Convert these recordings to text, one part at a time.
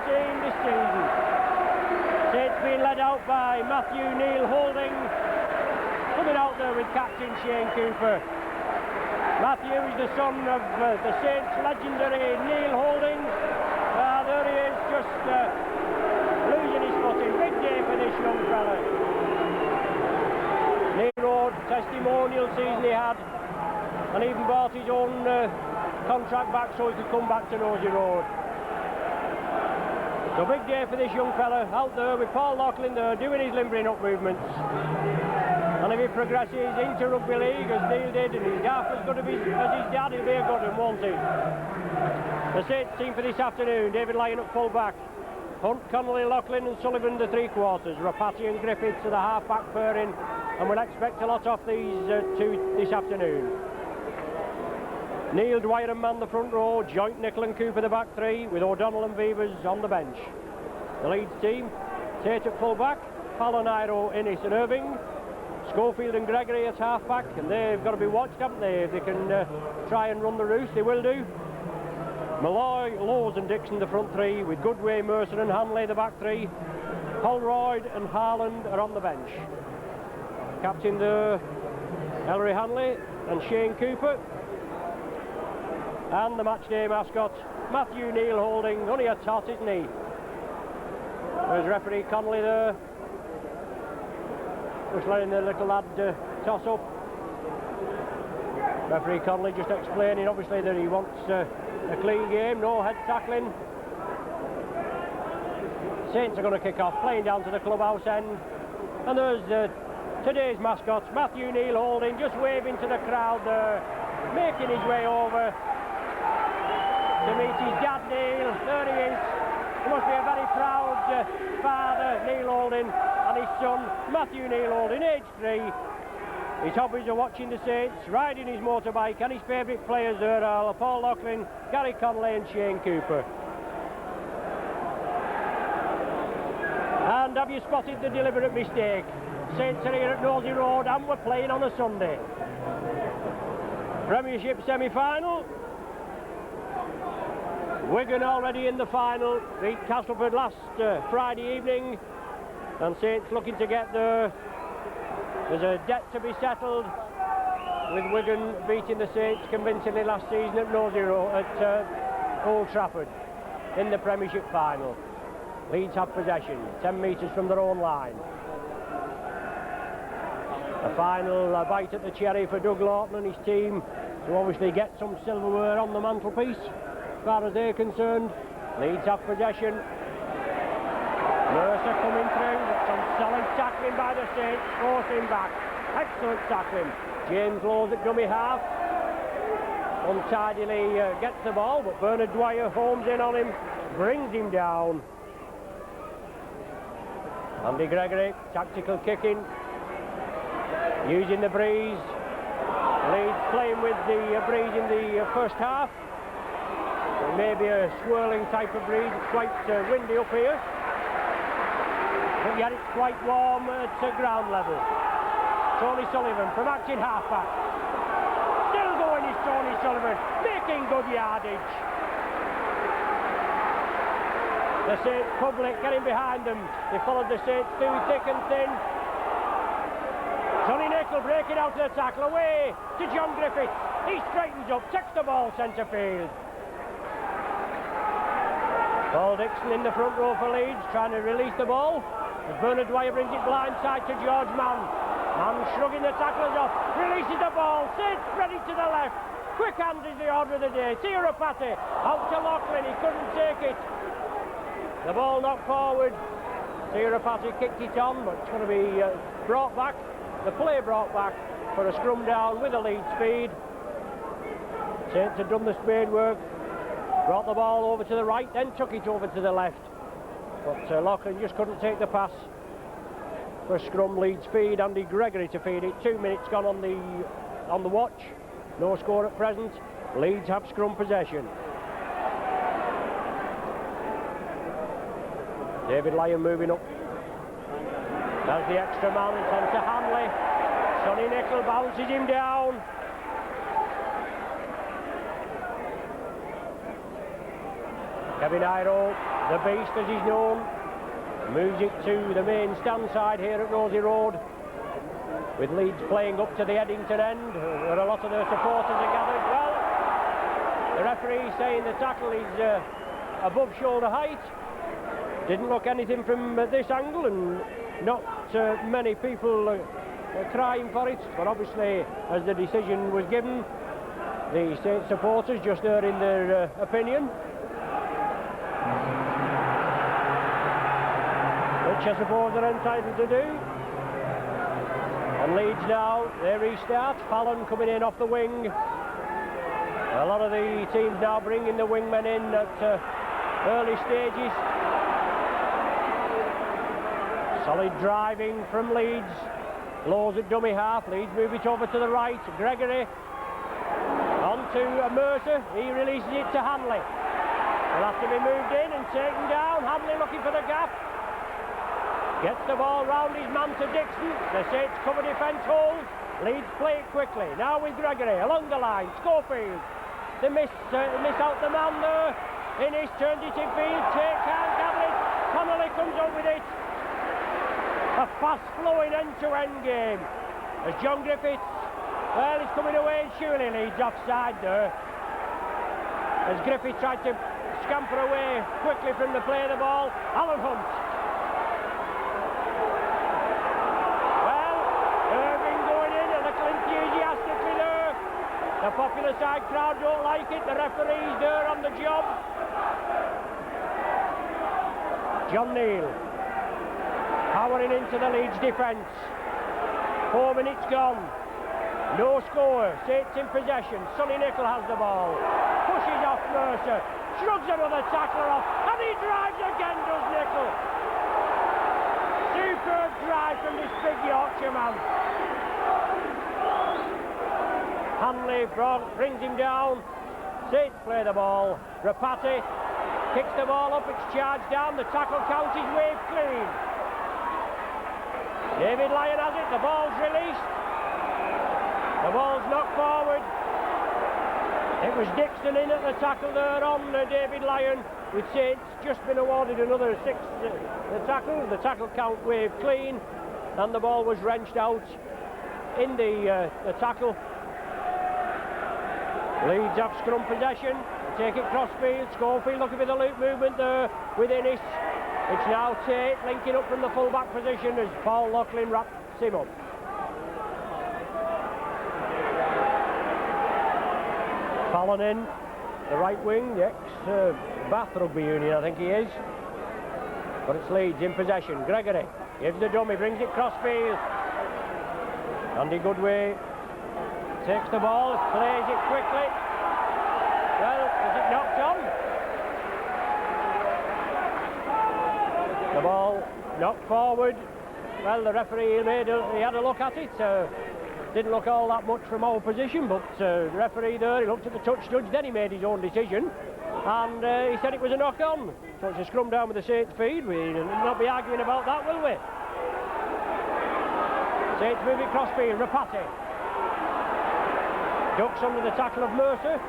seen this season. It's been led out by Matthew Neil Holding, coming out there with captain Shane Cooper. Matthew is the son of the Saints legendary Neil Holding. There he is, just losing his footing. Big day for this young fella. Neil Road, testimonial season he had, and even bought his own contract back so he could come back to Nosey Road. So big day for this young fella, out there with Paul Loughlin there doing his limbering up movements. And if he progresses into rugby league as Neil did, and he's half as good as his dad, he'll be a good one, won't he? The Saints team for this afternoon: David Lyon at full back, Hunt, Connolly, Loughlin and Sullivan the three quarters, Rapati and Griffiths to the half back pairing, and we'll expect a lot off these two this afternoon. Neil, Dwyer and Mann the front row, joint Nicol and Cooper the back three, with O'Donnell and Beavers on the bench. The Leeds team: Tate at full back, Paloniro, Innes and Irving, Schofield and Gregory at half back, and they've got to be watched, haven't they? If they can try and run the roost, they will do. Malloy, Lowes and Dixon the front three, with Goodway, Mercer and Hanley the back three. Holroyd and Harland are on the bench. Captain there, Ellery Hanley and Shane Cooper. And the match day mascot, Matthew Neil Holding, only a tot, isn't he? There's referee Connolly there, just letting the little lad toss up. Referee Connolly just explaining obviously that he wants a clean game, no head tackling. Saints are going to kick off, playing down to the clubhouse end. And there's today's mascots, Matthew Neil Holding, just waving to the crowd there, making his way over to meet his dad Neil. There he is. He must be a very proud father, Neil Holding, and his son Matthew Neil Holding, age 3. His hobbies are watching the Saints, riding his motorbike, and his favourite players there are Paul Loughlin, Gary Connolly and Shane Cooper. And have you spotted the deliberate mistake? Saints are here at Nosey Road and we're playing on a Sunday. Premiership semi-final. Wigan already in the final, beat Castleford last Friday evening, and Saints looking to get there. There's a debt to be settled, with Wigan beating the Saints convincingly last season at Nosey Road, at Old Trafford in the Premiership final. Leeds have possession, 10 metres from their own line. A final bite at the cherry for Doug Lawton and his team to obviously get some silverware on the mantelpiece. As far as they're concerned, Leeds have possession. Mercer coming through, some solid tackling by the Saints, forcing back. Excellent tackling. James Lowe's at dummy half. Untidily gets the ball, but Bernard Dwyer homes in on him, brings him down. Andy Gregory, tactical kicking, using the breeze. Leeds playing with the breeze in the first half. It may be a swirling type of breeze, it's quite windy up here. But yet it's quite warm at ground level. Tony Sullivan from acting halfback. Still going is Tony Sullivan, making good yardage. The Saints public getting behind them. They followed the Saints through thick and thin. Sonny Nicol breaking out to the tackle, away to John Griffiths. He straightens up, takes the ball centre field. Paul Dixon in the front row for Leeds, trying to release the ball. As Bernard Dwyer brings it blindside to George Mann. Mann shrugging the tacklers off, releases the ball, Saints spread it to the left. Quick hands is the order of the day. Tirapati out to Loughlin, he couldn't take it. The ball knocked forward. Tirapati kicked it on, but it's going to be brought back. The play brought back for a scrum down with a lead speed. Saints had done the spade work, brought the ball over to the right, then took it over to the left. But Loughlin just couldn't take the pass. For scrum lead speed, Andy Gregory to feed it. 2 minutes gone on the watch. No score at present. Leeds have scrum possession. David Lyon moving up. There's the extra man, it's on to Hanley. Sonny Nicol bounces him down. Kevin Iro, the Beast as he's known, moves it to the main stand side here at Rosie Road, with Leeds playing up to the Eddington end, where a lot of their supporters are gathered. Well, the referee saying the tackle is above shoulder height. Didn't look anything from this angle, and not many people crying for it, but obviously as the decision was given, the state supporters just hearing their opinion, which I suppose they're entitled to do. And Leeds now, they restart. Fallon coming in off the wing. A lot of the teams now bringing the wingmen in at early stages. Solid driving from Leeds. Lows at dummy half. Leeds move it over to the right. Gregory on to Mercer. He releases it to Hanley. Will have to be moved in and taken down. Hanley looking for the gap. Gets the ball round his man to Dixon. The Saints cover defence holds. Leeds play it quickly. Now with Gregory along the line. Schofield. They miss out the man there. Innes turns it in field. Can't gather it. Connolly comes up with it. A fast-flowing end-to-end game. As John Griffiths, well, he's coming away and surely Leeds offside there. As Griffiths tried to scamper away quickly from the play of the ball. Alan Hunt. Well, Irving going in, a little enthusiastically there. The popular side crowd don't like it. The referee's there on the job. John Neal. Powering into the Leeds defence. 4 minutes gone. No score. Saints in possession. Sonny Nicol has the ball. Pushes off Mercer. Shrugs another tackler off. And he drives again, does Nicol. Superb drive from this big Yorkshire man. Hanley brings him down. Saints play the ball. Rapati kicks the ball up. It's charged down. The tackle count is waved clean. David Lyon has it, the ball's released. The ball's knocked forward. It was Dixon in at the tackle there on David Lyon, with Saints just been awarded another 6 tackles. The tackle count waved clean, and the ball was wrenched out in the tackle. Leeds have scrum possession, take it cross field. Schofield looking for the loop movement there with Innes. It's now Tate linking up from the full-back position as Paul Loughlin wraps him up. Fallon in, the right wing, the ex-Bath Rugby Union, I think he is. But it's Leeds in possession. Gregory gives the dummy, brings it cross-field. Andy Goodway takes the ball, plays it quickly. Well, is it knocked on? The ball knocked forward. Well, the referee he had a look at it. Didn't look all that much from our position, but the referee there, he looked at the touch judge, then he made his own decision, and he said it was a knock-on. So it's a scrum down with the Saints feed. We'll not be arguing about that, will we? Saints move it cross-field. Rapati ducks under the tackle of Mercer.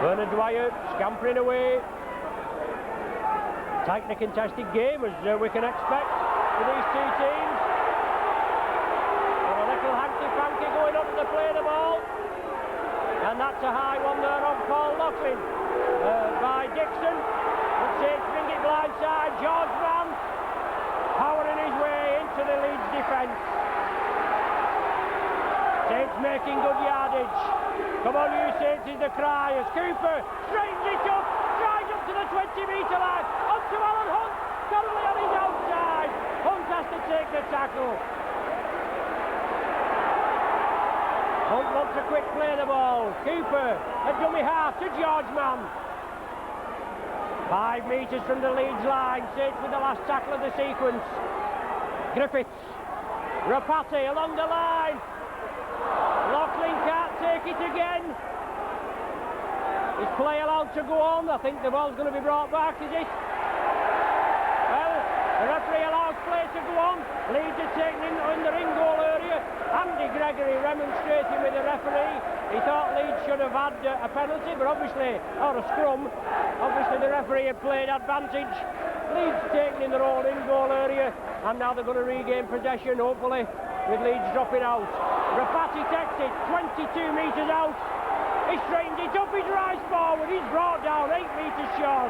Bernard Dwyer scampering away. Tightly contested game, as we can expect with these two teams. And a little hanky-panky going up to play the ball. And that's a high one there on Paul Loughlin by Dixon. But Saints bring it blindside. George Mann powering his way into the Leeds defence. Saints making good yardage. Come on, you Saints is the cry as Cooper straightens it up, drives up to the 20-metre line. To Alan Hunt, Connolly on his outside. Hunt has to take the tackle. Hunt wants a quick play the ball. Cooper, a dummy half to George Mann. 5 metres from the Leeds line. Saints with the last tackle of the sequence. Griffiths, Rapati along the line. Loughlin can't take it again. Is play allowed to go on? I think the ball's going to be brought back, is it? The referee allows play to go on. Leeds are taken in the ring goal area. Andy Gregory remonstrating with the referee. He thought Leeds should have had a penalty, but obviously, or a scrum. Obviously, the referee had played advantage. Leeds taken in their own in-goal area, and now they're going to regain possession, hopefully, with Leeds dropping out. Rapati takes it 22 metres out. He straightens it up, he's rise forward, he's brought down 8 metres short.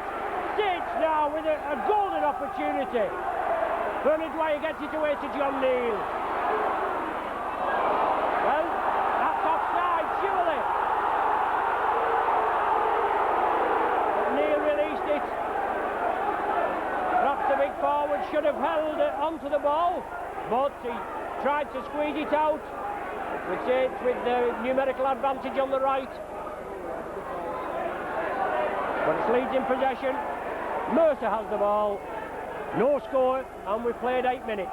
States now with a golden opportunity. Bernard Dwyer gets it away to John Neal. Well, that's offside, surely. But Neal released it. Perhaps the big forward should have held onto the ball, but he tried to squeeze it out. With Saints with the numerical advantage on the right. But it's Leeds in possession. Mercer has the ball. No score, and we've played 8 minutes.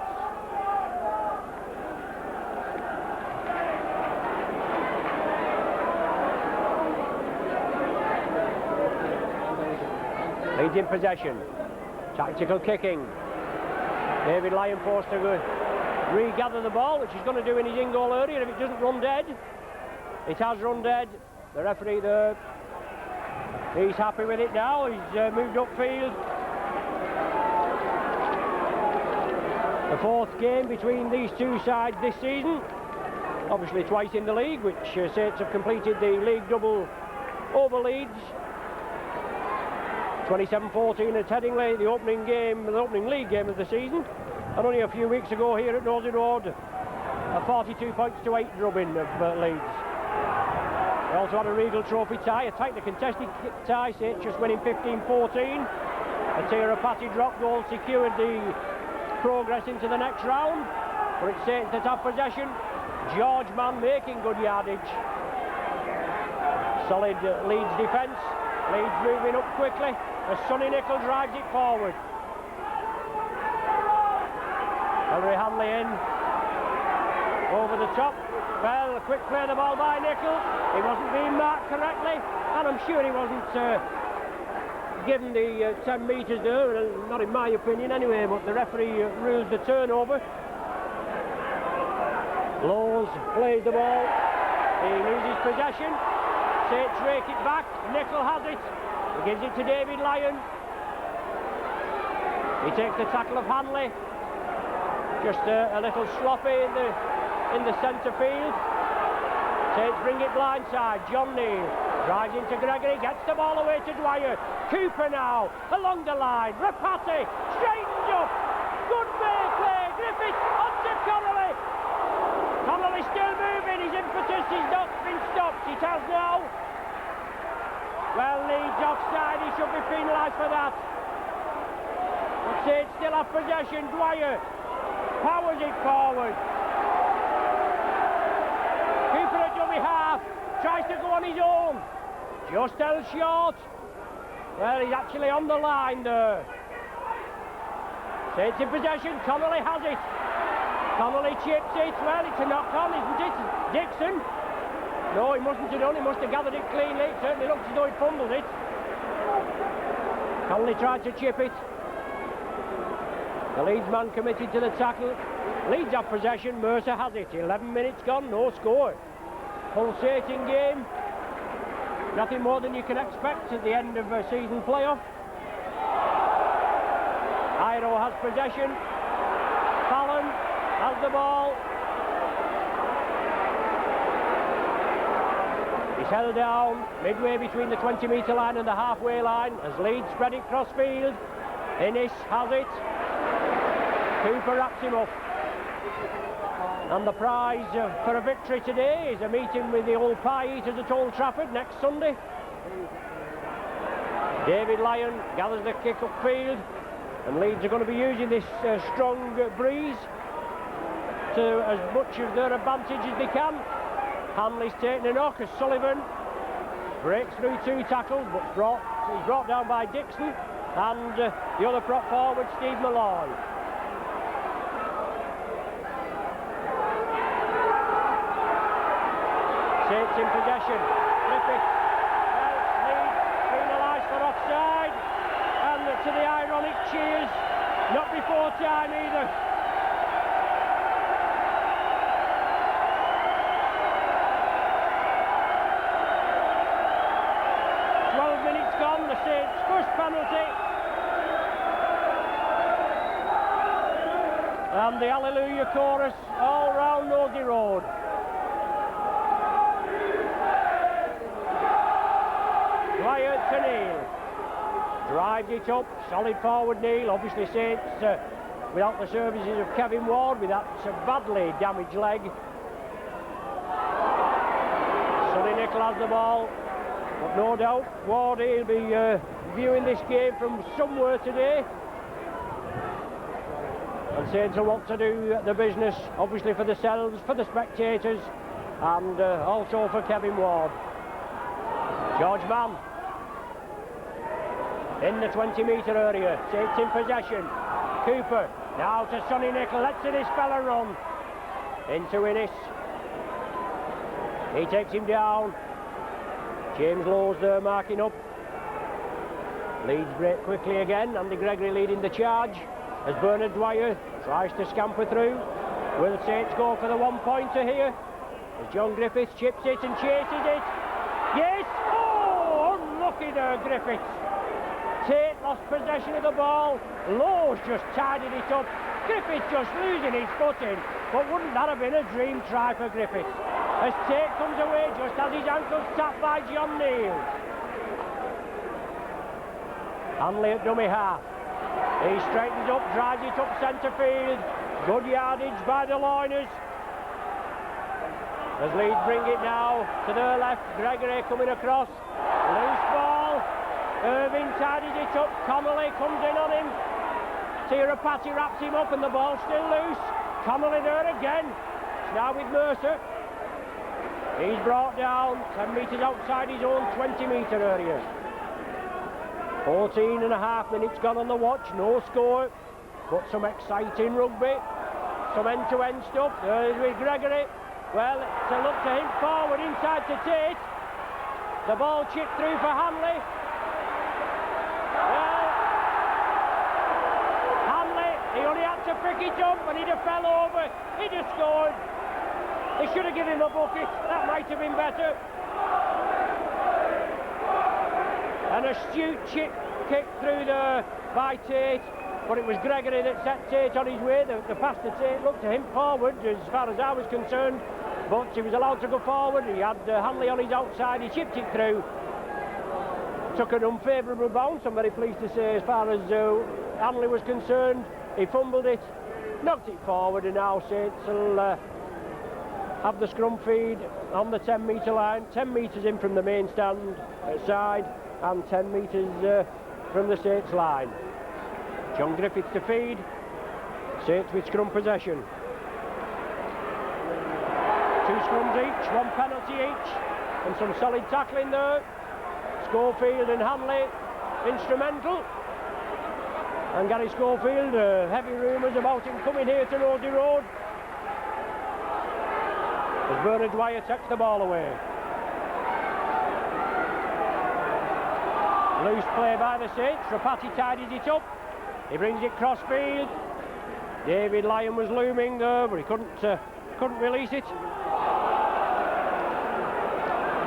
Leeds in possession. Tactical kicking. David Lyon forced to regather the ball, which he's going to do in his in-goal area if it doesn't run dead. It has run dead. The referee there, he's happy with it now. He's moved upfield. The 4th game between these two sides this season. Obviously twice in the league, which Saints have completed the league double over Leeds. 27-14 at Headingley, the opening league game of the season. And only a few weeks ago here at Nosey Road, a 42 points to 8 drubbing of Leeds. They also had a Regal Trophy tie, a tightly contested tie, Saints just winning 15-14. A Tira Patty drop goal secured the progress into the next round. But it's Saints that have possession. George Mann making good yardage. Solid Leeds defence. Leeds moving up quickly as Sonny Nicol drives it forward. Ellery Hanley in over the top. Well, a quick play of the ball by Nicol. He wasn't being marked correctly, and I'm sure he wasn't given the 10 metres there, not in my opinion anyway, but the referee rules the turnover. Lowes plays the ball. He loses possession. Saints rake it back. Nicol has it. He gives it to David Lyon. He takes the tackle of Hanley. Just a little sloppy in the centre field. Saints bring it blindside. John Neal drives into Gregory, gets the ball away to Dwyer. Cooper now along the line. Rapati straightens up. Good play. Griffith onto Connolly. Connolly still moving. His impetus has not been stopped. It has now. Well, Leeds offside. He should be penalised for that. But Saints still have possession. Dwyer powers it forward. Cooper a dummy half, tries to go on his own. Just held short. Well, he's actually on the line there. Saints in possession. Connolly has it. Connolly chips it. Well, it's a knock on, isn't it? Dixon. No, he mustn't have done. He must have gathered it cleanly. It certainly looks as though he fumbled it. Connolly tried to chip it. The Leeds man committed to the tackle. Leeds have possession. Mercer has it. 11 minutes gone, no score. Pulsating game. Nothing more than you can expect at the end of a season playoff. Iro has possession. Fallon has the ball. He's held down midway between the 20-metre line and the halfway line as Leeds spread it cross field. Innes has it. Cooper wraps him up. And the prize for a victory today is a meeting with the old pie eaters at Old Trafford next Sunday. David Lyon gathers the kick upfield, and Leeds are going to be using this strong breeze to as much of their advantage as they can. Hanley's taking a knock as Sullivan breaks through 2 tackles, but he's brought down by Dixon and the other prop forward, Steve Malloy. Saints in possession. Griffith. Well, Leeds penalised for offside. And to the ironic cheers, not before time either. penalty. And the Hallelujah chorus all round Nosey Road. Dwyer to Neil. Drives it up, solid forward Neil. Obviously Saints without the services of Kevin Ward with that badly damaged leg. Sonny Nicol has the ball, but no doubt Ward will be viewing this game from somewhere today. And Saints will want to do the business, obviously for themselves, for the spectators, and also for Kevin Ward. George Mann in the 20-metre area, Saints in possession. Cooper now to Sonny Nicol. Let's see this fella run into Innes. He takes him down. James Lowe's there marking up. Leeds break quickly again. Andy Gregory leading the charge as Bernard Dwyer tries to scamper through. Will Saints go for the one-pointer here? As John Griffiths chips it and chases it. Yes! Oh, unlucky there, Griffiths. Tate lost possession of the ball. Lowe's just tidied it up. Griffiths just losing his footing. But wouldn't that have been a dream try for Griffiths? As Tate comes away just as his ankle's tapped by John Neal. Hanley at dummy half. He straightens up, drives it up centre field. Good yardage by the Loiners. As Leeds bring it now to their left. Gregory coming across. Loose ball. Irving tidies it up. Connolly comes in on him. Tirapati wraps him up and the ball's still loose. Connolly there again. It's now with Mercer. He's brought down 10 metres outside his own 20-metre area. 14 and a half minutes gone on the watch. No score, but some exciting rugby. Some end-to-end stuff. There's with Gregory. Well, it's a look to him forward inside to Tate. The ball chipped through for Hanley. Well, Hanley, he only had to pick it up and he'd have fell over. He'd have scored. They should have given him a bucket. That might have been better. An astute chip kick through there by Tate, but it was Gregory that set Tate on his way. The pass to Tate looked to him forward as far as I was concerned, but he was allowed to go forward. He had Hanley on his outside. He chipped it through. Took an unfavourable bounce, I'm very pleased to say, as far as Hanley was concerned. He fumbled it, knocked it forward, and now Saints will have the scrum feed on the 10-metre line. 10 metres in from the main stand side and 10 metres from the Saints line. John Griffiths to feed. Saints with scrum possession. 2 scrums each, 1 penalty each, and some solid tackling there. Schofield and Hanley instrumental. And Gary Schofield, heavy rumours about him coming here to Nosey Road. As Bernard Dwyer takes the ball away. Loose play by the Saints. Rapati tidies it up. He brings it cross field. David Lyon was looming there, but he couldn't release it.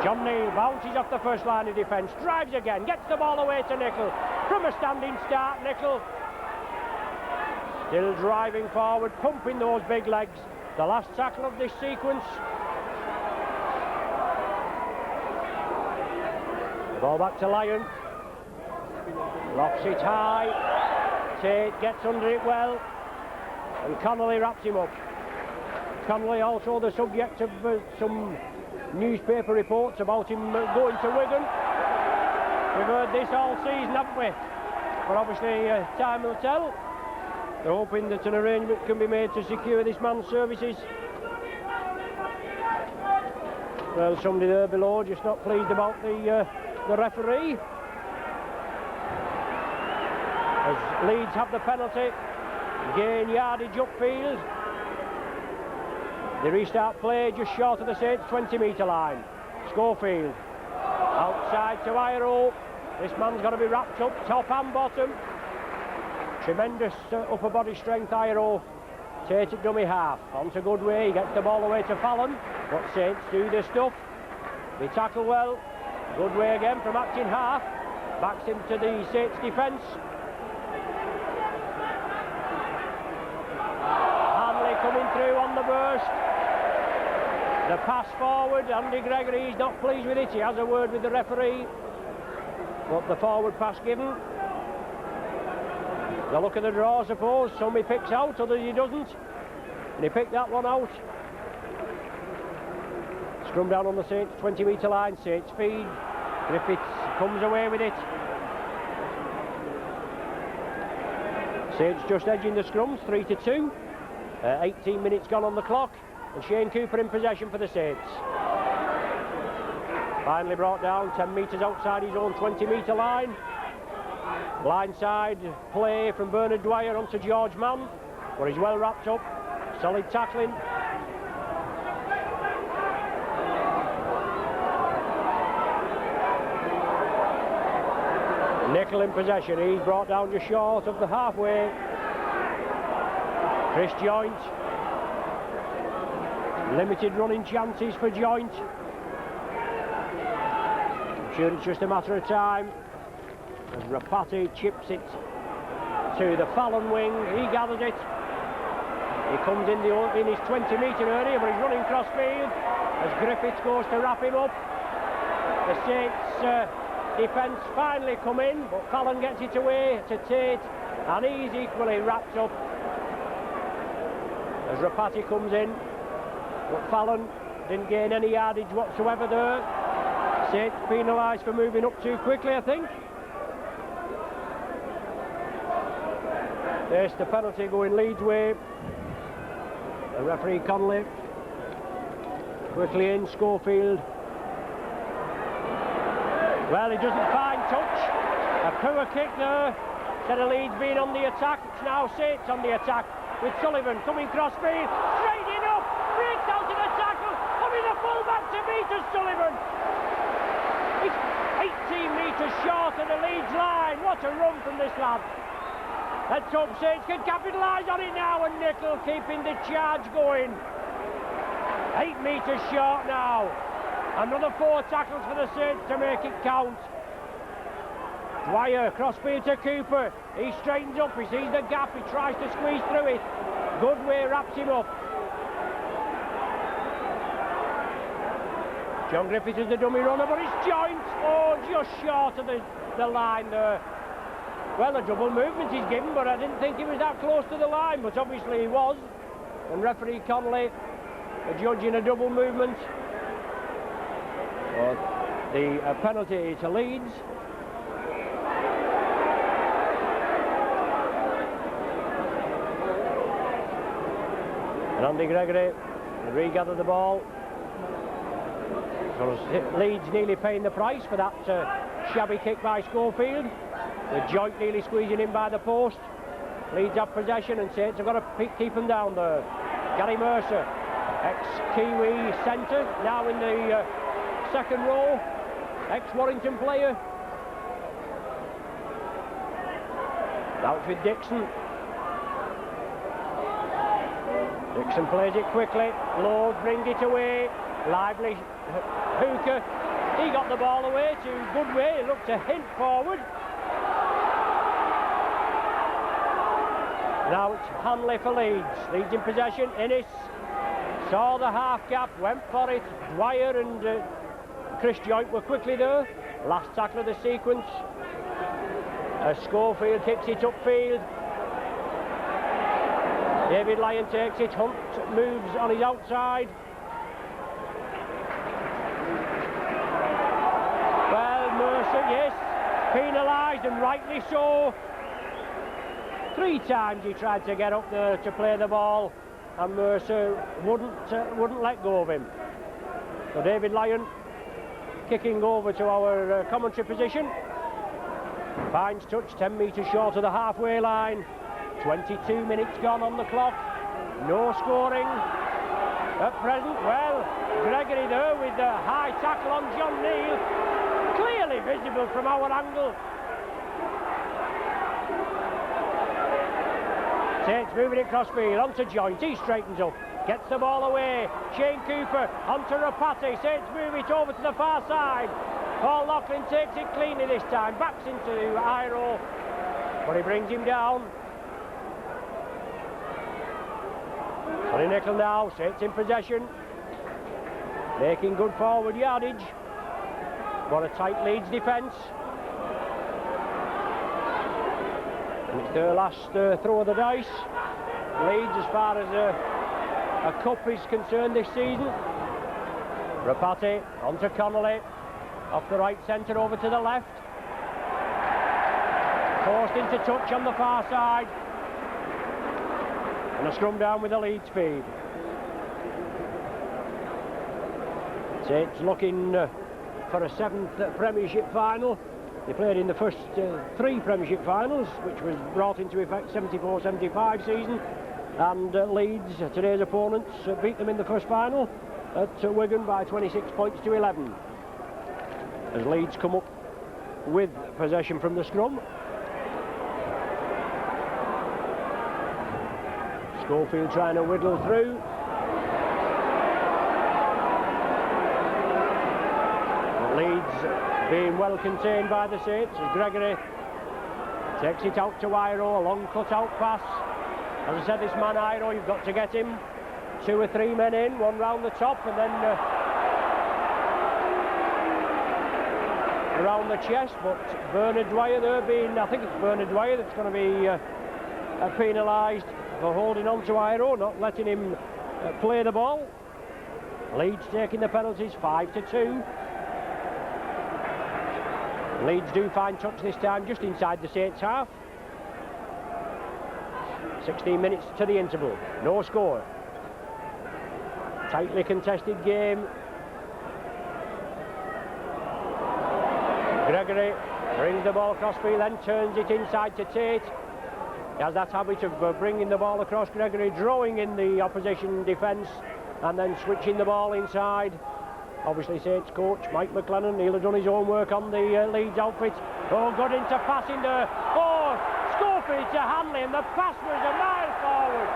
John Neal bounces off the first line of defence, drives again, gets the ball away to Nicol. From a standing start, Nicol still driving forward, pumping those big legs. The last tackle of this sequence. The ball back to Lyon. Lofts it high. Tate gets under it well. And Connolly wraps him up. Connolly also the subject of some newspaper reports about him going to Wigan. We've heard this all season, haven't we? But obviously time will tell. They're hoping that an arrangement can be made to secure this man's services. Well, somebody there below just not pleased about the referee. As Leeds have the penalty, gain yardage upfield. They restart play just short of the Saints 20-metre line. Schofield outside to Iro. This man's got to be wrapped up top and bottom. Tremendous upper body strength, Iro. Tate at dummy half. On to Goodway. He gets the ball away to Fallon. But Saints do their stuff. They tackle well. Goodway again from acting half. backs into the Saints defence. Hanley coming through on the burst. The pass forward, Andy Gregory is not pleased with it. He has a word with the referee. But the forward pass given. The look of the draw, I suppose. Some he picks out, others he doesn't. And he picked that one out. Scrum down on the Saints 20-metre line. Saints feed. Griffiths comes away with it. Saints just edging the scrums, 3-2. 18 minutes gone on the clock. And Shane Cooper in possession for the Saints. Finally brought down 10 metres outside his own 20-metre line. Blindside play from Bernard Dwyer onto George Mann, where he's well wrapped up. Solid tackling. Nickel in possession. He's brought down just short of the halfway. Chris Joint. Limited running chances for Joint. I'm sure it's just a matter of time as Rapati chips it to the Fallon wing. He gathers it. He comes in his 20-metre area, but he's running cross field as Griffiths goes to wrap him up. The Saints defence finally come in, but Fallon gets it away to Tate, and he's equally wrapped up as Rapati comes in. But Fallon didn't gain any yardage whatsoever there. Saints penalised for moving up too quickly, I think. There's the penalty going Leeds way. The referee Conley quickly in. Schofield. Well, he doesn't find touch. A poor kick there. Instead of Leeds being on the attack, it's now Saints on the attack with Sullivan coming cross field. Straight in up. Breaks out of the tackle. Coming the full back to meet Sullivan. He's 18 metres short of the Leeds line. What a run from this lad. Let's hope Saints can capitalise on it now, and Nickel keeping the charge going. 8 metres short now. Another 4 tackles for the Saints to make it count. Dwyer, crossfield to Cooper. He straightens up, he sees the gap, he tries to squeeze through it. Goodway wraps him up. John Griffiths is the dummy runner, but it's Joint. Oh, just short of the line there. Well, a double movement he's given, but I didn't think he was that close to the line, but obviously he was. And referee Connolly judging a double movement. The penalty to Leeds. And Andy Gregory regathered the ball. So Leeds nearly paying the price for that shabby kick by Schofield, with Joint nearly squeezing in by the post. Leeds have possession and Saints have got to keep them down there. Gary Mercer, ex-Kiwi centre, now in the second row, ex-Warrington player. Out with Dixon. Dixon plays it quickly. Lowe bring it away. Lively hooker. He got the ball away to Goodway. He looked to hint forward. Now it's Hanley for Leeds. Leeds in possession. Innes saw the half gap, went for it. Dwyer and Chris Joint were quickly there. Last tackle of the sequence. Schofield kicks it upfield. David Lyon takes it. Hunt moves on his outside. Well, Mercer, yes, penalised, and rightly so. 3 times he tried to get up there to play the ball, and Mercer wouldn't let go of him. So David Lyon kicking over to our commentary position. Finds touch, 10 metres short of the halfway line. 22 minutes gone on the clock. No scoring at present. Well, Gregory there with the high tackle on John Neal. Clearly visible from our angle. Saints moving it crossfield onto Joint. He straightens up. Gets the ball away. Shane Cooper onto Rapati. Saints move it over to the far side. Paul Loughlin takes it cleanly this time, backs into Iro, but he brings him down. Sonny Nicol now, sits in possession, making good forward yardage. What a tight Leeds defence. And it's their last throw of the dice. Leeds, as far as a cup is concerned this season. Rapati onto Connolly, off the right centre over to the left. Forced into touch on the far side. And a scrum down with the Leeds feed. It's looking for a 7th Premiership final. They played in the first 3 Premiership finals, which was brought into effect 74-75 season. And Leeds, today's opponents, beat them in the first final at Wigan by 26 points to 11. As Leeds come up with possession from the scrum. Schofield trying to whittle through. Leeds being well contained by the Saints as Gregory takes it out to Iro, a long cut-out pass. As I said, this man Iro, you've got to get him 2 or 3 men in, one round the top and then around the chest. But Bernard Dwyer there being, I think it's Bernard Dwyer that's going to be penalised for holding on to Iro, not letting him play the ball. Leeds taking the penalties 5-2. Leeds do find touch this time just inside the Saints half. 16 minutes to the interval, no score. Tightly contested game. Gregory brings the ball across field, then turns it inside to Tate. He has that habit of bringing the ball across. Gregory drawing in the opposition defence and then switching the ball inside. Obviously Saints coach Mike McLennan, he'll have done his own work on the Leeds outfit. Oh, got into passing there. Oh, Schofield to Hanley, and the pass was a mile forward.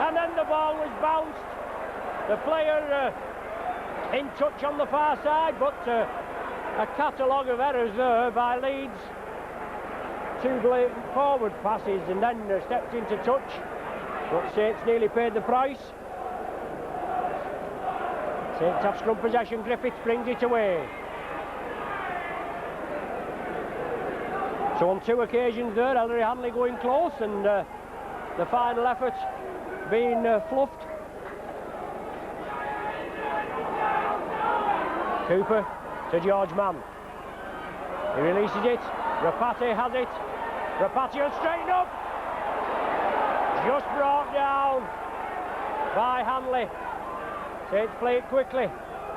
And then the ball was bounced. The player in touch on the far side, but a catalogue of errors there by Leeds. 2 blatant forward passes and then stepped into touch. But Saints nearly paid the price. Saints have scrum possession, Griffiths brings it away. So on 2 occasions there, Ellery Hanley going close and the final effort being fluffed. Cooper to George Mann. He releases it, Rapati has it. Rapati will straighten up. Just brought down by Hanley. Saints play it quickly.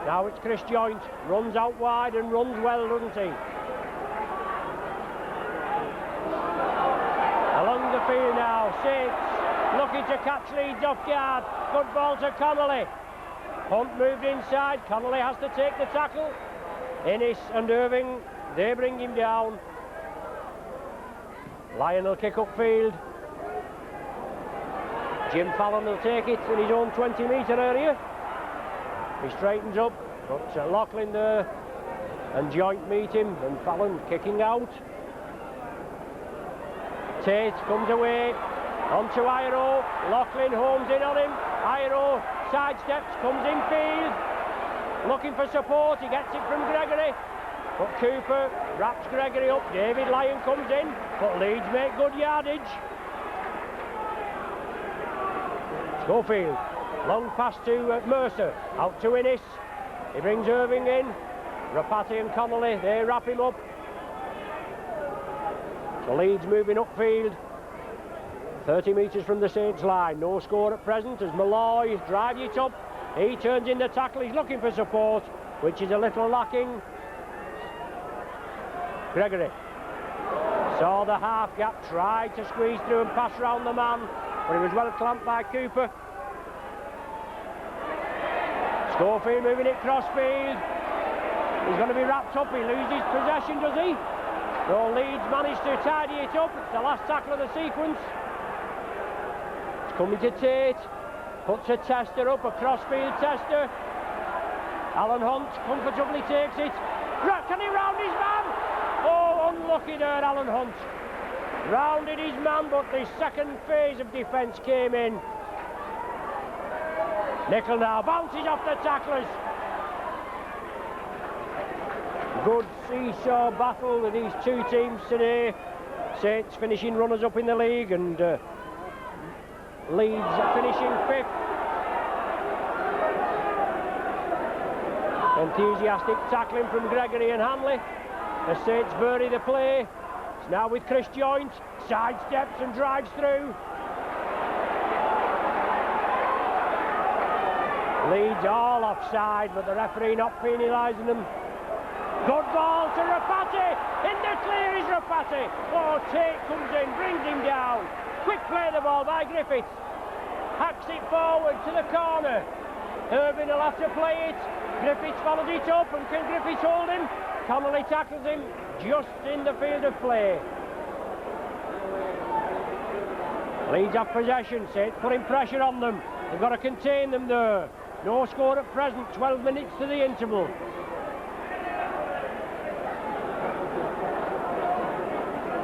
Now it's Chris Joynt. Runs out wide and runs well, doesn't he? Along the field now, Saints looking to catch Leeds off guard. Good ball to Connolly. Hunt moved inside. Connolly has to take the tackle. Innes and Irving, they bring him down. Lyon will kick upfield. Jim Fallon will take it in his own 20-metre area. He straightens up, but Loughlin there and Joynt meet him, and Fallon kicking out. Tate comes away, onto Iro. Loughlin homes in on him. Iro sidesteps, comes in field, looking for support. He gets it from Gregory, but Cooper wraps Gregory up. David Lyon comes in, but Leeds make good yardage. Schofield, long pass to Mercer, out to Innes. He brings Irving in. Rapati and Connolly, they wrap him up. So Leeds moving upfield. 30 metres from the Saints line. No score at present as Malloy drives it up. He turns in the tackle. He's looking for support, which is a little lacking. Gregory saw the half gap, tried to squeeze through and pass round the man, but he was well clamped by Cooper. Schofield moving it crossfield. He's going to be wrapped up. He loses possession, does he? No, Leeds managed to tidy it up. It's the last tackle of the sequence. It's coming to Tate. Puts a tester up, a crossfield tester. Alan Hunt comfortably takes it. Can he round his man? Oh, unlucky there, Alan Hunt. Rounded his man, but the second phase of defence came in. Nickel now bounces off the tacklers. Good seesaw battle with these two teams today. Saints finishing runners-up in the league and Leeds finishing 5th. Enthusiastic tackling from Gregory and Hanley. The Saints vary the play. It's now with Chris Joint. Sidesteps and drives through. Leeds all offside, but the referee not penalising them. Good ball to Rapati. In the clear is Rapati. Oh, Tate comes in, brings him down. Quick play the ball by Griffiths. Hacks it forward to the corner. Irving will have to play it. Griffiths follows it up, and can Griffiths hold him? Connolly tackles him just in the field of play. Leeds have possession. Saints putting pressure on them. They've got to contain them there. No score at present. 12 minutes to the interval.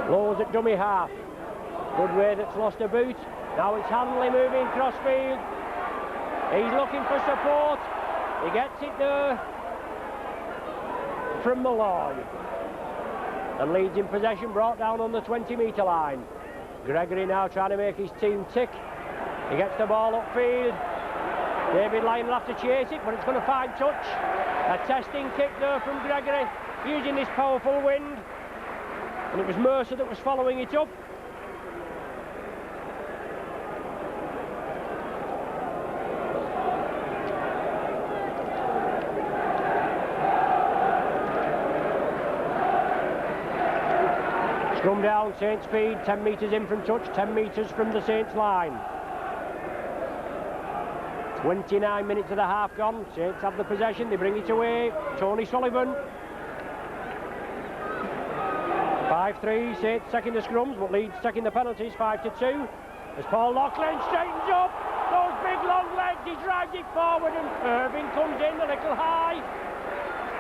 Lows at dummy half. Goodway that's lost a boot. Now it's Hanley moving crossfield. He's looking for support. He gets it there from Malloy. And Leeds in possession, brought down on the 20-metre line. Gregory now trying to make his team tick. He gets the ball upfield. David Lyon will have to chase it, but it's going to find touch. A testing kick there from Gregory, using this powerful wind. And it was Mercer that was following it up. Scrum down, Saints feed, 10 metres in from touch, 10 metres from the Saints line. 29 minutes of the half gone, Saints have the possession, they bring it away. Tony Sullivan. 5-3, Saints taking the scrums, but Leeds taking the penalties, 5-2. As Paul Loughlin straightens up, those big long legs, he drives it forward and Irving comes in a little high.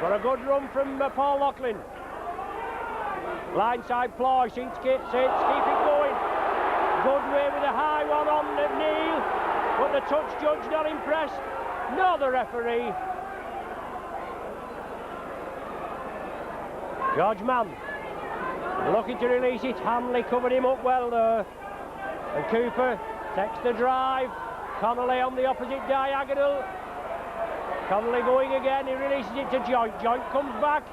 Got a good run from Paul Loughlin. Blindside ploy, Saints keep it going. Goodway with a high one on Neil, but the touch judge not impressed, nor the referee. George Mann looking to release it. Hanley covered him up well there. And Cooper takes the drive. Connolly on the opposite diagonal. Connolly going again, he releases it to Joint. Joint comes back.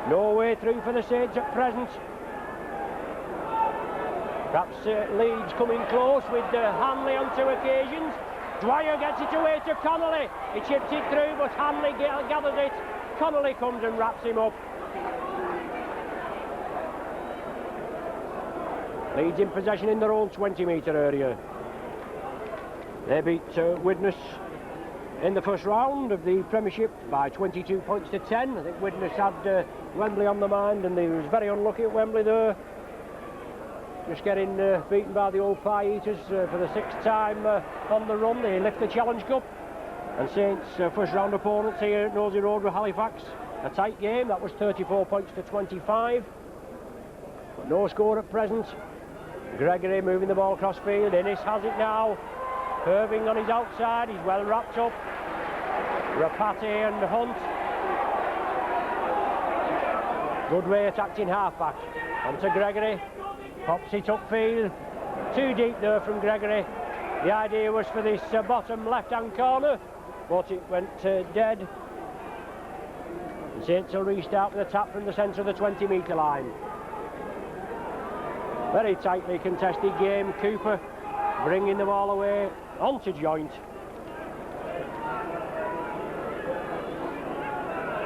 No way through for the Saints at present. Perhaps Leeds coming close with Hanley on 2 occasions. Dwyer gets it away to Connolly. He chips it through, but Hanley gathers it. Connolly comes and wraps him up. Leeds in possession in their own 20-metre area. They beat Widnes in the first round of the Premiership by 22 points to 10. I think Widnes had Wembley on the mind, and they was very unlucky at Wembley there. Just getting beaten by the old Pie Eaters for the 6th time on the run. They lift the Challenge Cup. And Saints' first round opponents here at Nosey Road with Halifax. A tight game, that was 34 points to 25. But no score at present. Gregory moving the ball across field. Innes has it now. Irving on his outside, he's well wrapped up. Rapati and Hunt. Goodway attacked in half-back. On to Gregory. Pops it upfield. Too deep there from Gregory. The idea was for this bottom left-hand corner, but it went dead. And Saints will restart with a tap from the centre of the 20-metre line. Very tightly contested game. Cooper bringing the ball away onto Joint.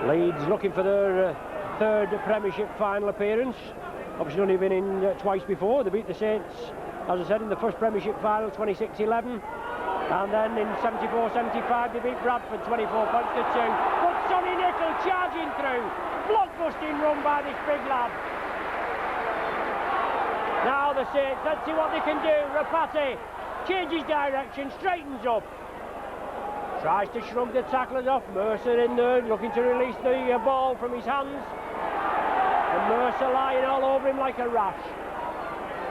Leeds looking for their third Premiership final appearance. Obviously only been in twice before. They beat the Saints, as I said, in the first Premiership final, 26-11. And then in 74-75 they beat Bradford 24 points to 2. But Sonny Nickel charging through. Blockbusting run by this big lad. Now the Saints, let's see what they can do. Rapati changes direction, straightens up. Tries to shrug the tacklers off. Mercer in there, looking to release the ball from his hands. And Mercer lying all over him like a rash.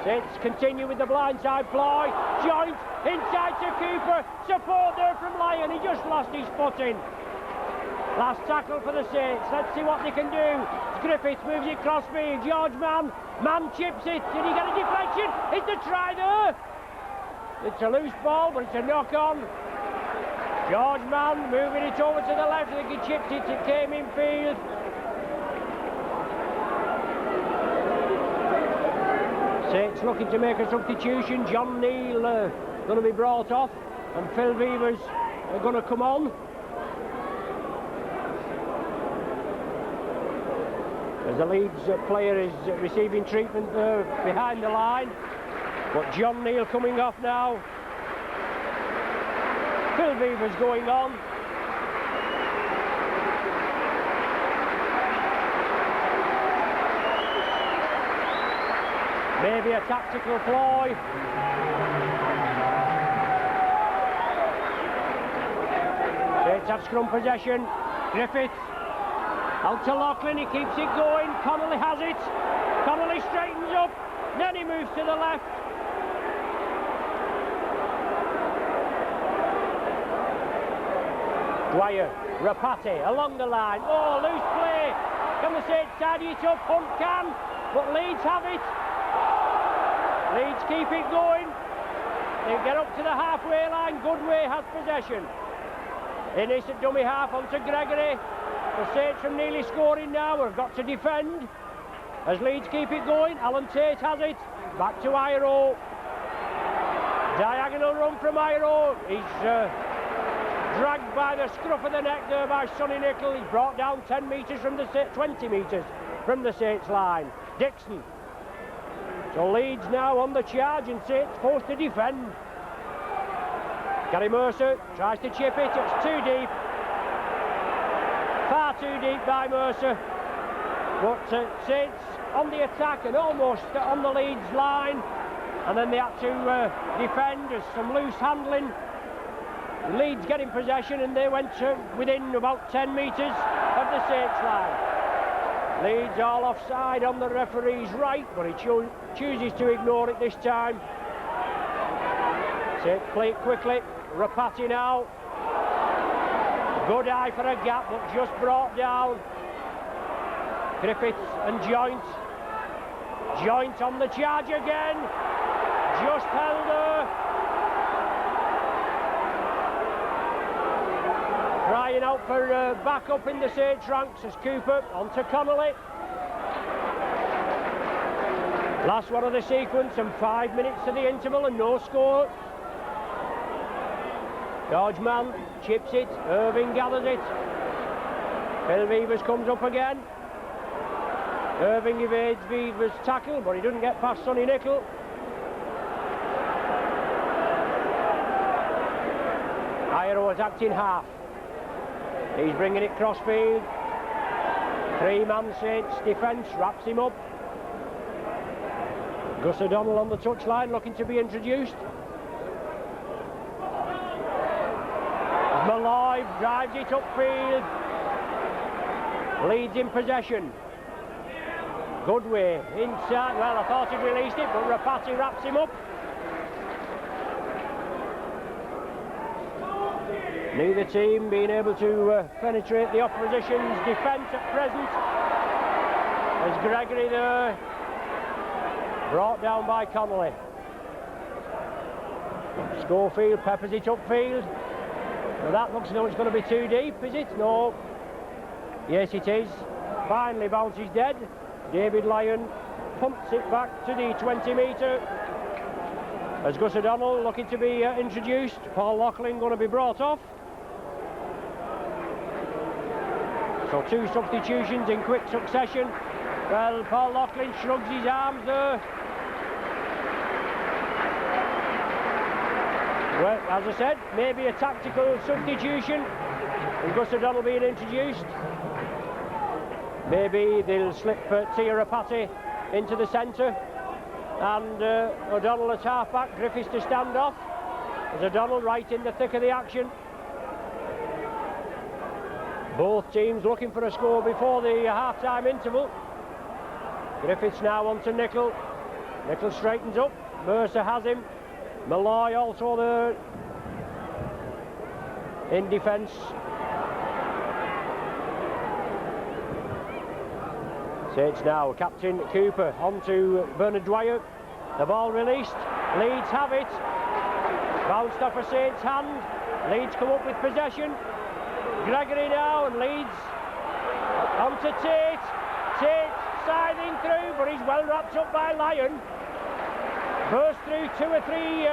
Saints continue with the blindside ploy. Joint inside to Cooper. Support there from Lyon. He just lost his footing. Last tackle for the Saints. Let's see what they can do. Griffiths moves it cross field. George Mann chips it. Did he get a deflection? Is the try there? It's a loose ball, but it's a knock on. George Mann moving it over to the left. I think he chipped it. It came in field. Saints looking to make a substitution. John Neal going to be brought off, and Phil Beavers are going to come on. As the Leeds player is receiving treatment behind the line. But John Neal coming off now. Phil Beavers going on. Maybe a tactical ploy. Saints have scrum possession. Griffiths. Out to Loughlin, he keeps it going. Connolly has it. Connolly straightens up. Then he moves to the left. Dwyer, Rapati along the line. Oh, loose play. Can the Saints tidy it up? Hunt can, but Leeds have it. Leeds keep it going. They get up to the halfway line. Goodway has possession. Innocent dummy half onto Gregory. The Saints from nearly scoring now have got to defend. As Leeds keep it going, Alan Tate has it. Back to Iro. Diagonal run from Iro. He's dragged by the scruff of the neck there by Sonny Nicol. He's brought down 10 metres from the 20 metres from the Saints line. Dixon. So Leeds now on the charge and Saints forced to defend. Gary Mercer tries to chip it. It's too deep. Far too deep by Mercer. But Saints on the attack and almost on the Leeds line. And then they had to defend. There's some loose handling. Leeds getting possession and they went within about 10 metres of the Saints line. Leeds all offside on the referee's right, but he chooses to ignore it this time. Saints play it quickly. Rapati now. Good eye for a gap, but just brought down. Griffiths and Joint. Joint on the charge again. Just held her. Crying out for backup in the Saints ranks as Cooper onto Connolly. Last one of the sequence and 5 minutes to the interval and no score. George Mann chips it, Irving gathers it. Phil Beavers comes up again. Irving evades Beavers' tackle, but he doesn't get past Sonny Nicol. Iro attacked in half. He's bringing it crossfield. Three-man Saints defence wraps him up. Gus O'Donnell on the touchline looking to be introduced. Malloy drives it upfield. Leeds in possession. Goodway inside. Well, I thought he'd released it, but Rapati wraps him up. Neither team being able to penetrate the opposition's defence at present. As Gregory there, brought down by Connolly. Schofield peppers it upfield. Well, that looks as though it's going to be too deep, is it? No. Yes, it is. Finally bounces dead. David Lyon pumps it back to the 20 metre. As Gus O'Donnell looking to be introduced. Paul Loughlin going to be brought off. So two substitutions in quick succession. Well, Paul Loughlin shrugs his arms there. Well, as I said, maybe a tactical substitution. And Gus O'Donnell being introduced. Maybe they'll slip Tia Rapati into the centre. And O'Donnell at half-back, Griffiths to stand off. As O'Donnell right in the thick of the action. Both teams looking for a score before the half-time interval. Griffiths now on to Nicol. Nicol straightens up. Mercer has him. Malloy also there in defence. Saints now, Captain Cooper on to Bernard Dwyer. The ball released. Leeds have it. Bounced off a Saints hand. Leeds come up with possession. Gregory now, and Leeds on to Tate. Tate scything through, but he's well wrapped up by Lyon. Burst through 2 or 3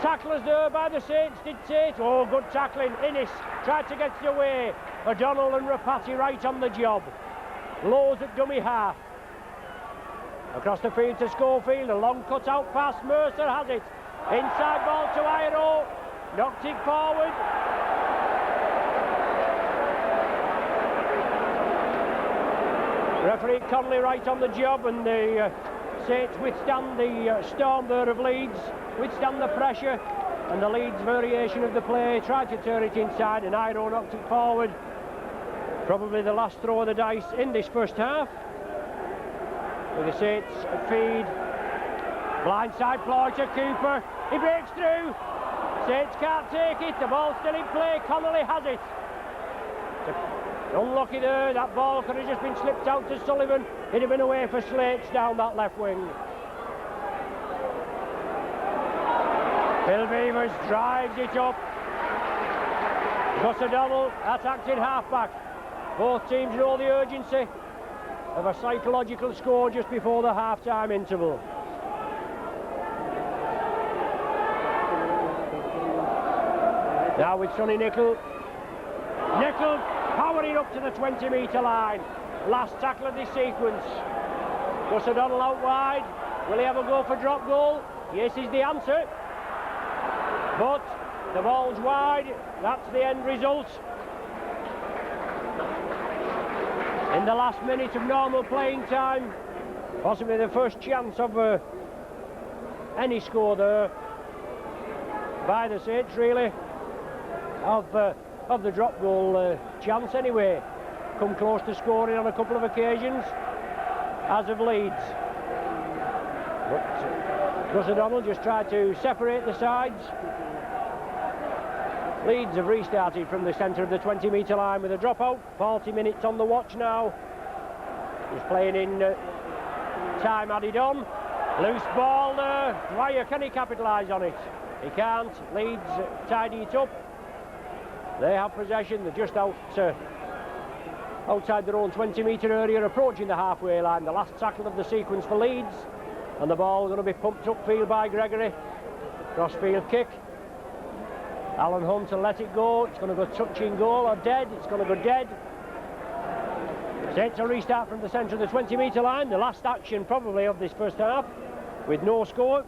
tacklers there by the Saints, did Tate. Oh, good tackling. Innes tried to get it away. O'Donnell and Rapati right on the job. Lowe's at dummy half. Across the field to Schofield, a long cut-out pass. Mercer has it. Inside ball to Iro. Knocked it forward. Referee Connolly right on the job, and the Saints withstand the storm there of Leeds, withstand the pressure, and the Leeds variation of the play, tried to turn it inside, and Iro knocked it forward. Probably the last throw of the dice in this first half. With the Saints at feed. Blindside ploy to Cooper. He breaks through. Saints can't take it. The ball's still in play. Connolly has it. Unlucky there. That ball could have just been slipped out to Sullivan. It'd have been away for Slates down that left wing. Phil Beavers drives it up. Gus O'Donnell attacked in half-back. Both teams know the urgency of a psychological score just before the half-time interval. Now with Sonny Nicol. Nicol powering up to the 20-metre line. Last tackle of this sequence. Gus O'Donnell out wide. Will he have a go for drop goal? Yes is the answer. But the ball's wide. That's the end result. In the last minute of normal playing time, possibly the first chance of any score there by the Saints, really, of the drop goal chance anyway. Come close to scoring on a couple of occasions, as of Leeds. But Gus O'Donnell just tried to separate the sides. Leeds have restarted from the centre of the 20-metre line with a dropout. 40 minutes on the watch now. He's playing in time added on. Loose ball there. Dwyer, can he capitalise on it? He can't. Leeds tidy it up. They have possession. They're just outside their own 20-metre area, approaching the halfway line. The last tackle of the sequence for Leeds. And the ball going to be pumped upfield by Gregory. Crossfield kick. Alan Hunt to let it go. It's going to go touching goal or dead. It's going to go dead. Saints will restart from the centre of the 20-metre line. The last action probably of this first half, with no score.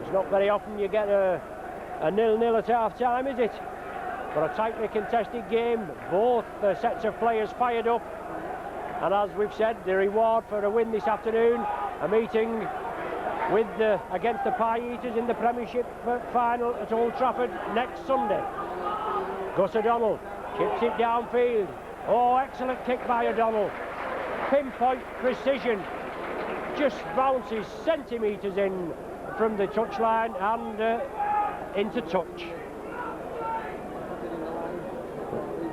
It's not very often you get a 0-0 at half-time, is it? But a tightly contested game. Both sets of players fired up. And as we've said, the reward for a win this afternoon, a meeting with against the Pie Eaters in the Premiership final at Old Trafford next Sunday. Gus O'Donnell chips it downfield. Oh, excellent kick by O'Donnell. Pinpoint precision. Just bounces centimetres in from the touchline and into touch.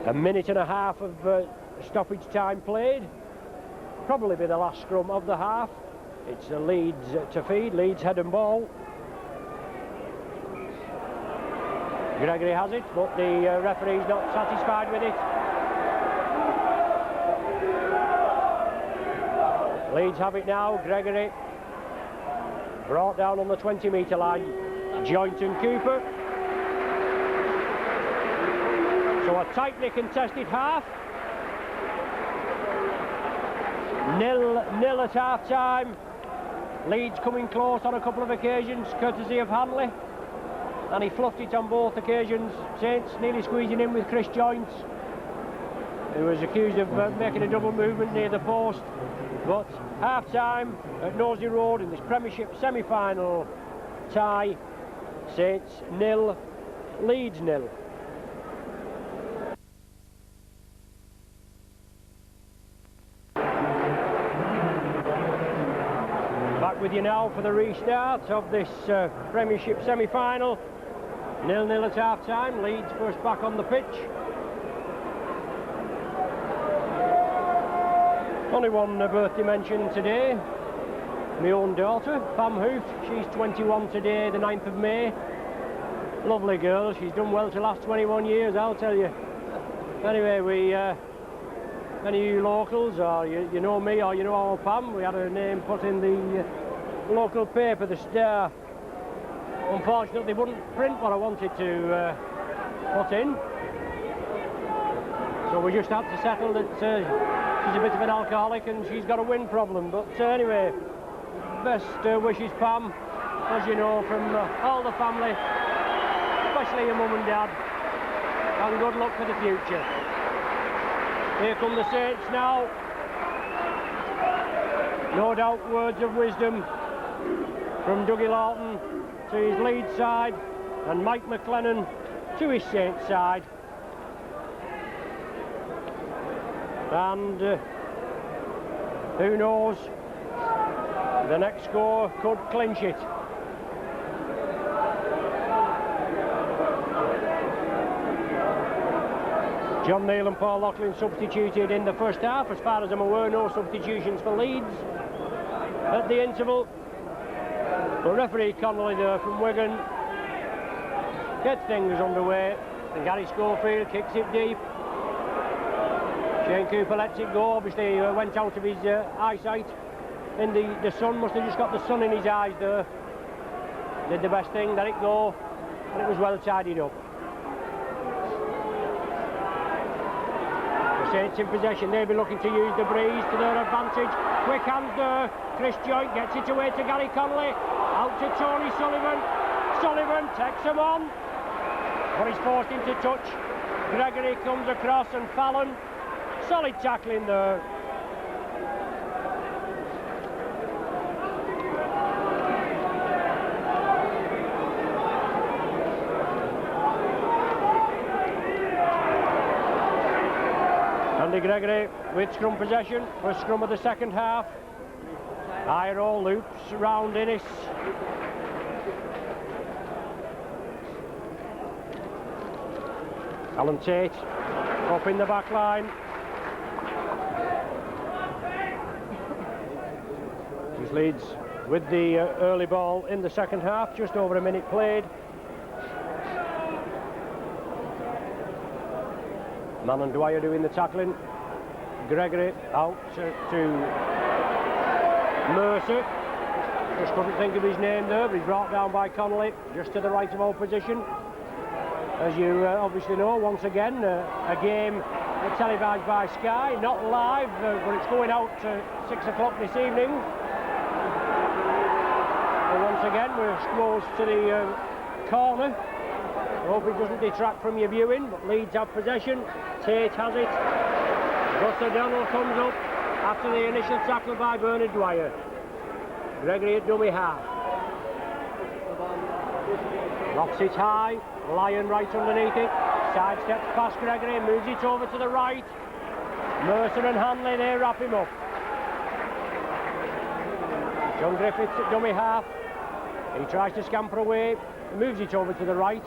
A minute and a half of stoppage time played. Probably be the last scrum of the half. It's Leeds to feed, Leeds head and ball. Gregory has it, but the referee's not satisfied with it. Leeds have it now. Gregory brought down on the 20-metre line. Joynton Cooper. So a tightly contested half. 0-0 at half-time. Leeds coming close on a couple of occasions, courtesy of Hanley. And he fluffed it on both occasions. Saints nearly squeezing in with Chris Joynt, who was accused of making a double movement near the post. But half-time at Nosey Road in this Premiership semi-final tie. Saints 0, Leeds 0. with you now for the restart of this Premiership semi-final. 0-0 at half-time. Leeds first back on the pitch. Only one birthday mention today. My own daughter, Pam Hoof. She's 21 today, the 9th of May. Lovely girl. She's done well to last 21 years, I'll tell you. Anyway, we... any of you locals, or you know me, or you know our Pam, we had her name put in the local paper, the Star. Unfortunately, they wouldn't print what I wanted to put in. So we just had to settle that she's a bit of an alcoholic and she's got a wind problem. But anyway, best wishes, Pam, as you know, from all the family, especially your mum and dad, and good luck for the future. Here come the Saints now. No doubt words of wisdom from Dougie Lawton to his Leeds side, and Mike McLennan to his Saints side. And who knows, the next score could clinch it. John Neal and Paul Loughlin substituted in the first half. As far as I'm aware, no substitutions for Leeds at the interval. But referee Connolly there from Wigan gets things underway, and Gary Schofield kicks it deep. Shane Cooper lets it go. Obviously he went out of his eyesight in the sun, must have just got the sun in his eyes there. Did the best thing, let it go, and it was well tidied up. The Saints in possession, they'll be looking to use the breeze to their advantage. Quick hands there, Chris Joynt gets it away to Gary Connolly, out to Tony Sullivan. Sullivan takes him on, but he's forced into touch. Gregory comes across and Fallon, solid tackling there. Andy Gregory with scrum possession for scrum of the second half. High roll, loops round Innes. Alan Tate up in the back line. These Leeds with the early ball in the second half, just over a minute played. Mann and Dwyer doing the tackling. Gregory out to Mercer. Just couldn't think of his name there, but he's brought down by Connolly, just to the right of opposition. As you obviously know, once again, a game televised by Sky, not live, but it's going out 6 o'clock this evening. And once again, we're close to the corner. I hope it doesn't detract from your viewing, but Leeds have possession. Tate has it. Gus O'Donnell comes up after the initial tackle by Bernard Dwyer. Gregory at dummy half. Lofts it high. Lyon right underneath it. Sidesteps past Gregory, moves it over to the right. Mercer and Hanley, they wrap him up. John Griffiths at dummy half. He tries to scamper away, moves it over to the right.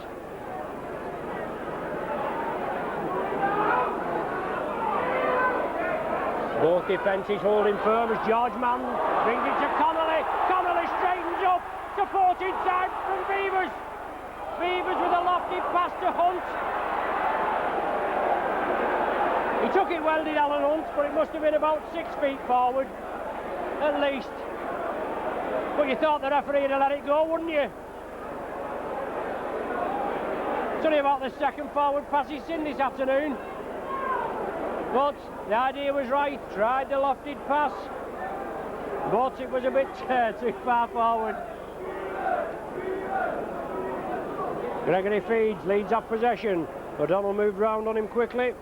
Both defences holding firm as George Mann brings it to Connolly. Connolly straightens up, support inside from Beavers. Beavers with a lofty pass to Hunt. He took it well, did Alan Hunt, but it must have been about 6 feet forward, at least. But you thought the referee would have let it go, wouldn't you? It's only about the second forward pass he's seen this afternoon. But the idea was right, tried the lofted pass, but it was a bit too far forward. Gregory feeds, Leeds up possession. O'Donnell moved round on him quickly.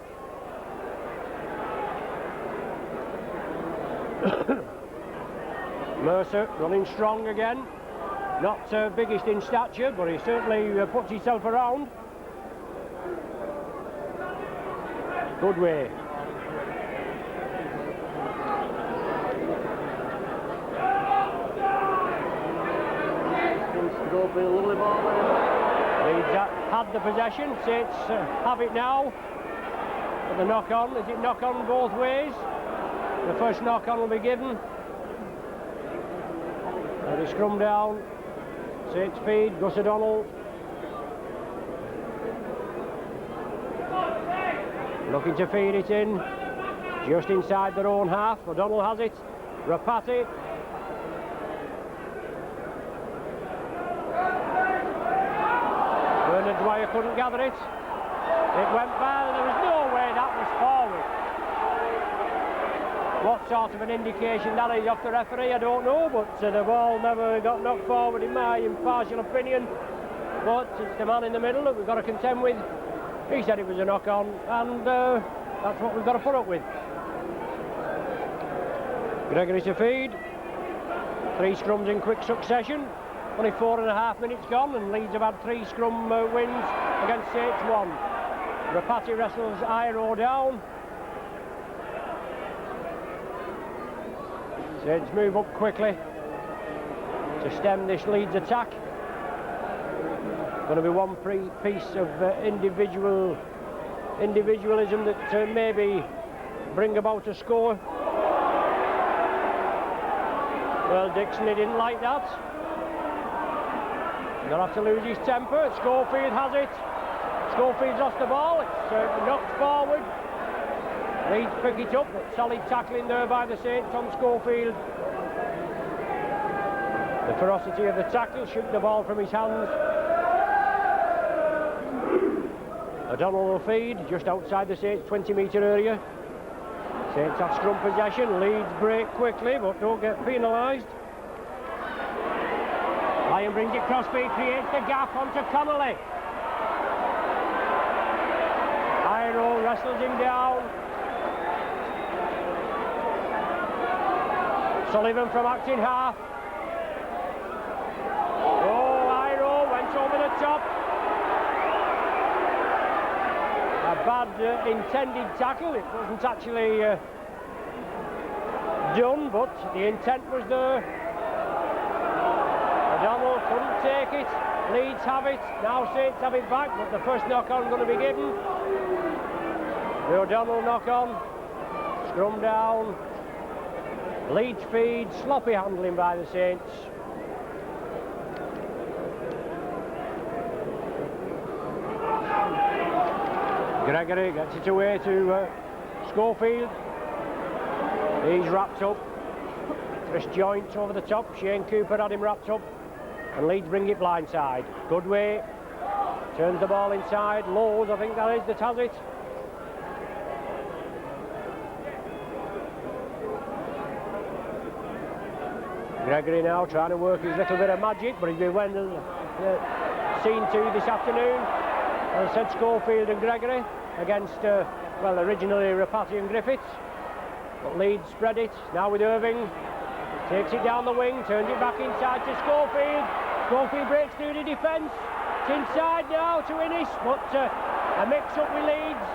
Mercer running strong again. Not biggest in stature, but he certainly puts himself around. Good way. Schofield, lovely ball there. Leeds had the possession. Saints have it now. But the knock-on, is it knock-on both ways? The first knock-on will be given. They scrum down. Saints feed, Gus O'Donnell. Looking to feed it in. Just inside their own half. O'Donnell has it. Rapati. Bernard Dwyer couldn't gather it. It went well. There was no way that was forward. What sort of an indication that is off the referee, I don't know, but the ball never got knocked forward in my impartial opinion. But it's the man in the middle that we've got to contend with. He said it was a knock-on, and that's what we've got to put up with. Gregory to feed. 3 scrums in quick succession. Only 4.5 minutes gone, and Leeds have had 3 scrum wins against Saints 1. Rapati wrestles Iro down. Saints move up quickly to stem this Leeds attack. Going to be one piece of individualism that maybe bring about a score. Well, Dixon, he didn't like that. He'll have to lose his temper. Schofield has it. Schofield's lost the ball. It's knocked forward. Leeds pick it up, but solid tackling there by the Saints on Schofield. The ferocity of the tackle shook the ball from his hands. O'Donnell will feed just outside the Saints 20-metre area. Saints have scrum possession. Leeds break quickly, but don't get penalised. Lyon brings it cross-speed, creates the gap onto Connolly. Iro wrestles him down. Sullivan from acting half. Oh, Iro went over the top. A bad intended tackle. It wasn't actually done, but the intent was there. O'Donnell couldn't take it. Leeds have it. Now Saints have it back, but the first knock-on going to be given. The O'Donnell knock-on. Scrum down. Leeds feed. Sloppy handling by the Saints. Gregory gets it away to Schofield. He's wrapped up. Chris Joint over the top. Shane Cooper had him wrapped up. And Leeds bring it blindside. Goodway turns the ball inside. Lowe's, I think that is, that has it. Gregory now trying to work his little bit of magic, but he's been seen to this afternoon. As I said, Schofield and Gregory against, well, originally Rapati and Griffiths. But Leeds spread it. Now with Irving. Takes it down the wing, turns it back inside to Schofield. Schofield breaks through the defence. It's inside now to Innes, but a mix-up with Leeds.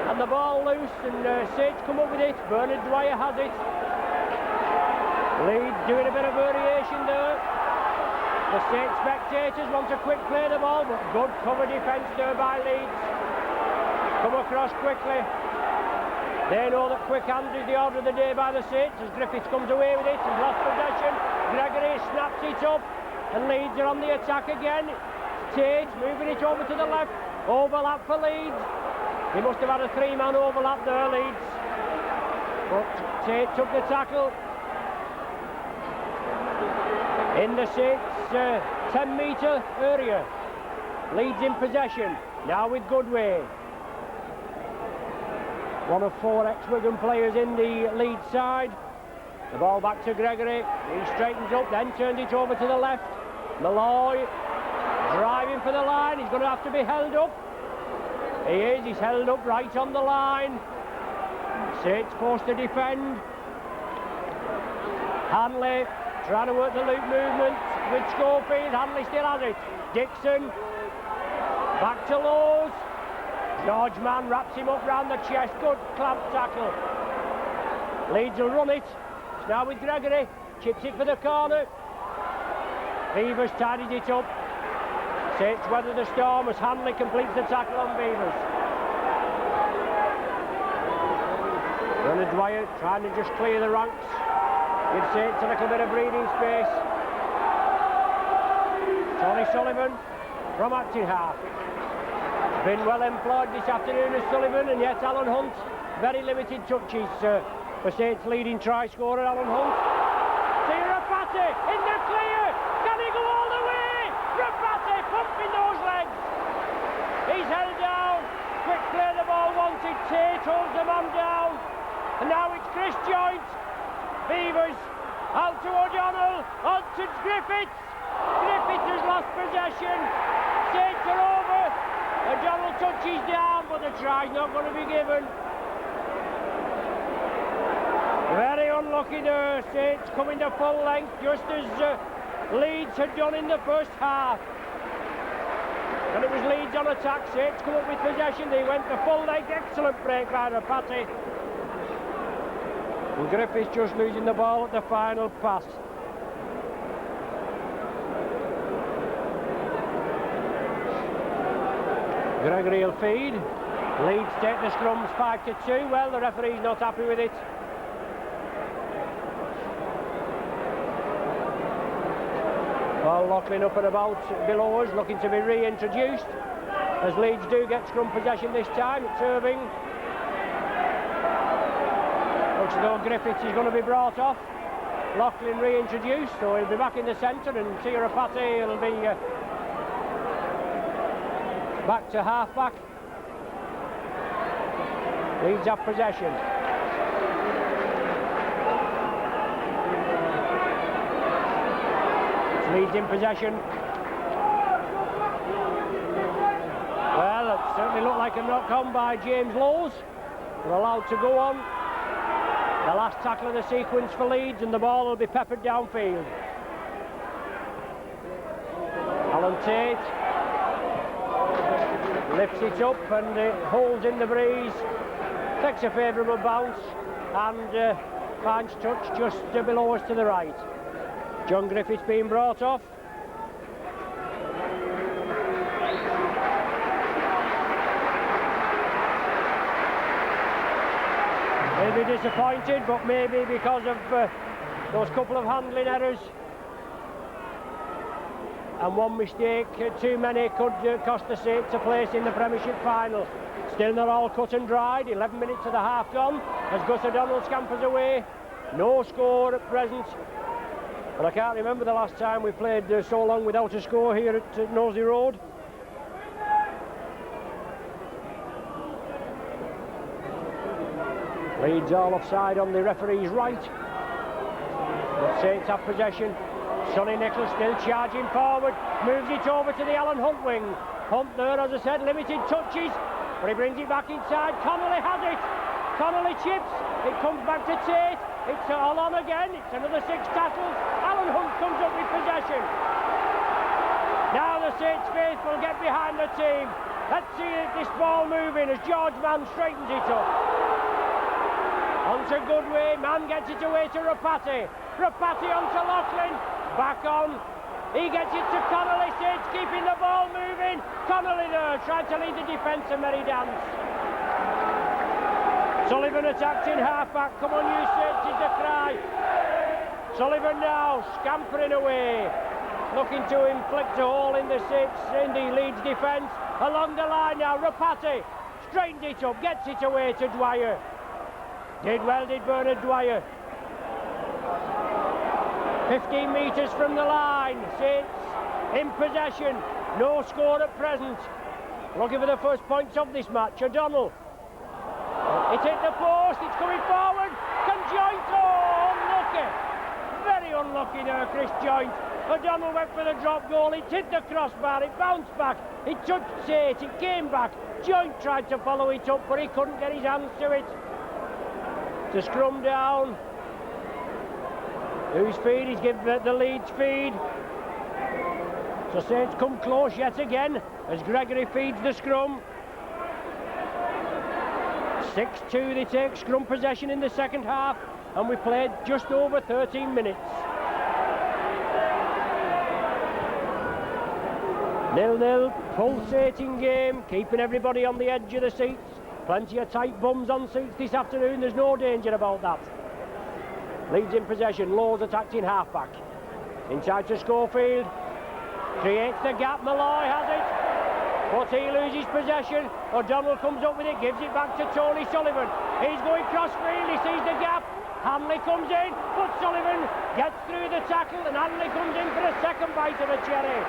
And the ball loose, and Saints come up with it. Bernard Dwyer has it. Leeds doing a bit of variation there. The Saints spectators want to quick play the ball, but good cover defence there by Leeds. Come across quickly. They know that quick hands is the order of the day by the Saints as Griffiths comes away with it. He's lost possession. Gregory snaps it up and Leeds are on the attack again. Tage moving it over to the left. Overlap for Leeds. He must have had a 3-man overlap there, Leeds. But Tate took the tackle. In the Saints 10-metre area. Leeds in possession. Now with Goodway. One of 4 ex-Wigan players in the Leeds side. The ball back to Gregory. He straightens up, then turns it over to the left. Malloy driving for the line. He's going to have to be held up. He is. He's held up right on the line. Saints forced to defend. Hanley trying to work the loop movement with Schofield. Hanley still has it. Dixon back to Lowe's. George Mann wraps him up round the chest. Good clamp tackle. Leeds will run it. It's now with Gregory. Chips it for the corner. Beavers tidied it up. Saints weather the storm as Hanley completes the tackle on Beavers. Bernard Dwyer trying to just clear the ranks. Give Saints a little bit of breathing space. Tony Sullivan from acting half. Been well employed this afternoon as Sullivan, and yet Alan Hunt, very limited touches for Saints' leading try scorer, Alan Hunt. Rapati in the clear. Can he go all the way? Rapati pumping those legs. He's held down. Quick play the ball wanted. Tate holds the man down. And now it's Chris Joynt. Beavers out to O'Donnell. On to Griffiths. Griffiths has lost possession. Saints are over. O'Donnell touches down, but the try's not going to be given. Very unlucky there. Saints coming to full length, just as Leeds had done in the first half. And it was Leeds on attack. Saints come up with possession. They went to full length. Excellent break by Rapati. And Griffiths just losing the ball at the final pass. Gregory will feed. Leeds take the scrums 5-2. Well, the referee's not happy with it. Paul Loughlin up and about below us, looking to be reintroduced, as Leeds do get scrum possession this time. It's Irving. Looks as though Griffiths is going to be brought off. Loughlin reintroduced, so he'll be back in the centre, and Rapati will be back to half-back. Leeds have possession. Leeds in possession. Well, it certainly looked like a knock on by James Lowes. They're allowed to go on. The last tackle of the sequence for Leeds, and the ball will be peppered downfield. Alan Tate lifts it up and it holds in the breeze. Takes a favourable bounce and finds touch just below us to the right. John Griffiths being brought off. He'll be disappointed, but maybe because of those couple of handling errors and one mistake too many could cost the Saints a place in the Premiership final. Still not all cut and dried. 11 minutes of the half gone as Gus O'Donnell scampers away. No score at present. But I can't remember the last time we played so long without a score here at Nosey Road. Leeds all offside on the referee's right. But Saints have possession. Sonny Nicholas still charging forward. Moves it over to the Alan Hunt wing. Hunt there, as I said, limited touches. But he brings it back inside. Connolly has it. Connolly chips. It comes back to Tate. It's all on again. It's another 6 tackles. Alan Hunt comes up with possession. Now the Saints faithful get behind the team. Let's see this ball moving as George Mann straightens it up. Onto Goodway. Mann gets it away to Rapati. Rapati onto Loughlin. Back on. He gets it to Connolly. Saints keeping the ball moving. Connolly there trying to lead the defence, and Merry Dance. Sullivan attacked in half-back. Come on, you Saints, is the cry. Sullivan now scampering away, looking to inflict a hole in the Leeds defence. Along the line now, Rapati straightens it up, gets it away to Dwyer. Did well, did Bernard Dwyer. 15 metres from the line. Saints in possession. No score at present. Looking for the first points of this match. O'Donnell. It hit the post, it's coming forward. Can Joynt? Oh, unlucky. Very unlucky there, Chris Joynt. O'Donnell went for the drop goal, it hit the crossbar, it bounced back, it touched Tate, it came back. Joynt tried to follow it up, but he couldn't get his hands to it. To scrum down. Whose feed? He's given the Leeds feed. So Saints come close yet again as Gregory feeds the scrum. 6-2 they take scrum possession in the second half, and we played just over 13 minutes. 0-0, pulsating game, keeping everybody on the edge of the seats. Plenty of tight bums on seats this afternoon, there's no danger about that. Leeds in possession, Lawes attacked in half-back. Inside to Schofield, creates the gap, Malloy has it, but he loses possession. O'Donnell comes up with it, gives it back to Tony Sullivan. He's going cross-field, he sees the gap. Hanley comes in, but Sullivan gets through the tackle, and Hanley comes in for a second bite of the cherry.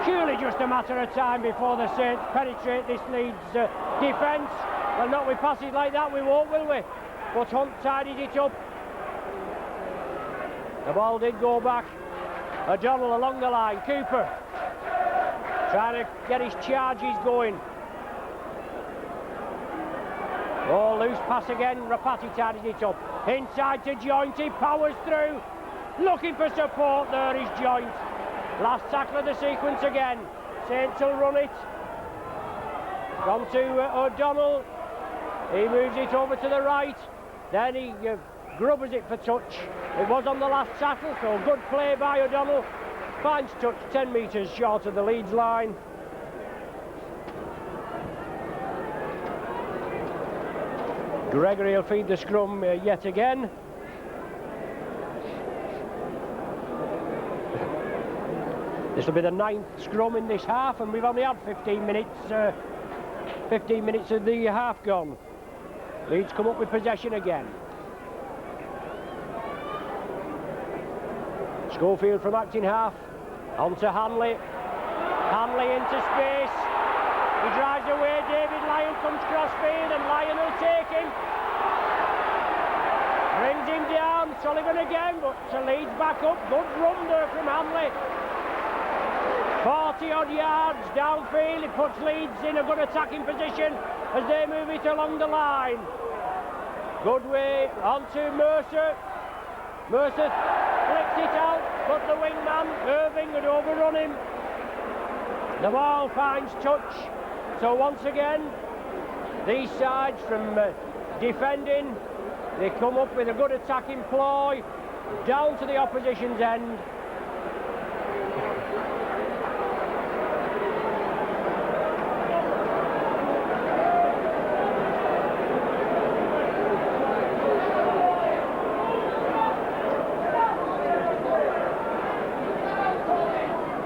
Surely just a matter of time before the Saints penetrate this Leeds defence. Well, not with passes like that, we won't, will we? But Hunt tidied it up. The ball did go back. O'Donnell along the line, Cooper trying to get his charges going. Oh, loose pass again, Rapati tidied it up. Inside to Joint, he powers through. Looking for support, there is Joint. Last tackle of the sequence again. Saints will run it. Gone to O'Donnell. He moves it over to the right. Then he grubbers it for touch. It was on the last tackle, so good play by O'Donnell. Finds touch 10 metres short of the Leeds line. Gregory will feed the scrum yet again. This will be the 9th scrum in this half, and we've only had 15 minutes of the half gone. Leeds come up with possession again. Schofield from acting half, on to Hanley. Hanley into space. He drives away, David Lyon comes crossfield, and Lyon will take him. Brings him down, Sullivan again, but Leeds back up. Good run there from Hanley. 40-odd yards downfield, it puts Leeds in a good attacking position as they move it along the line. Good way on to Mercer. Mercer flicks it out, but the wingman, Irving, had overrun him. The ball finds touch. So once again, these sides from defending, they come up with a good attacking ploy down to the opposition's end.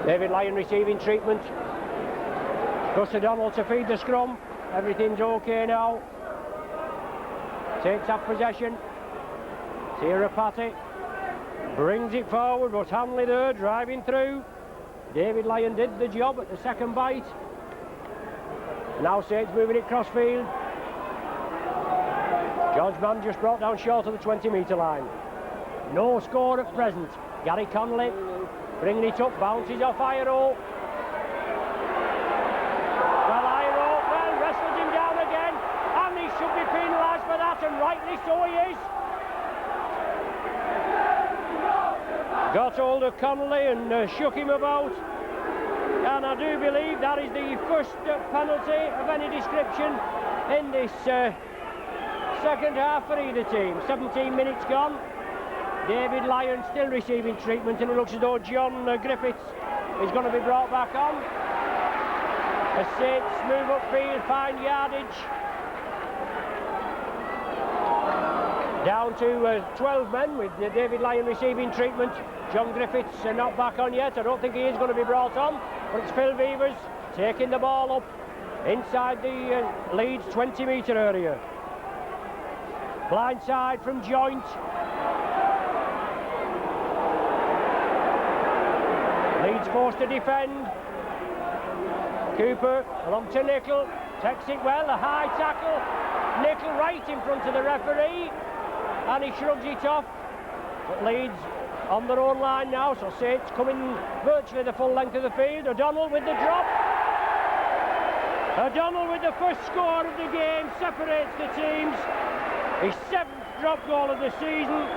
David Lyon receiving treatment. Gus O'Donnell to feed the scrum. Everything's okay now. Takes up possession. Tira Patty brings it forward, but Hanley there driving through. David Lyon did the job at the second bite. Now Saints moving it crossfield. George Mann just brought down short of the 20-metre line. No score at present. Gary Connolly bringing it up, bounces off Iro. Well, Iro wrestles him down again, and he should be penalised for that, and rightly so he is. Got hold of Connolly and shook him about, and I do believe that is the first penalty of any description in this second half for either team. 17 minutes gone. David Lyon still receiving treatment, and it looks as though John Griffiths is going to be brought back on. The Saints move upfield, find yardage. Down to 12 men with David Lyon receiving treatment. John Griffiths not back on yet. I don't think he is going to be brought on, but it's Phil Beavers taking the ball up inside the Leeds 20-metre area. Blind side from Joint. Leeds forced to defend. Cooper along to Nickel, takes it well, a high tackle. Nickel right in front of the referee, and he shrugs it off. But Leeds on their own line now, so Saints coming virtually the full length of the field. O'Donnell with the drop. O'Donnell with the first score of the game separates the teams. His 7th drop goal of the season.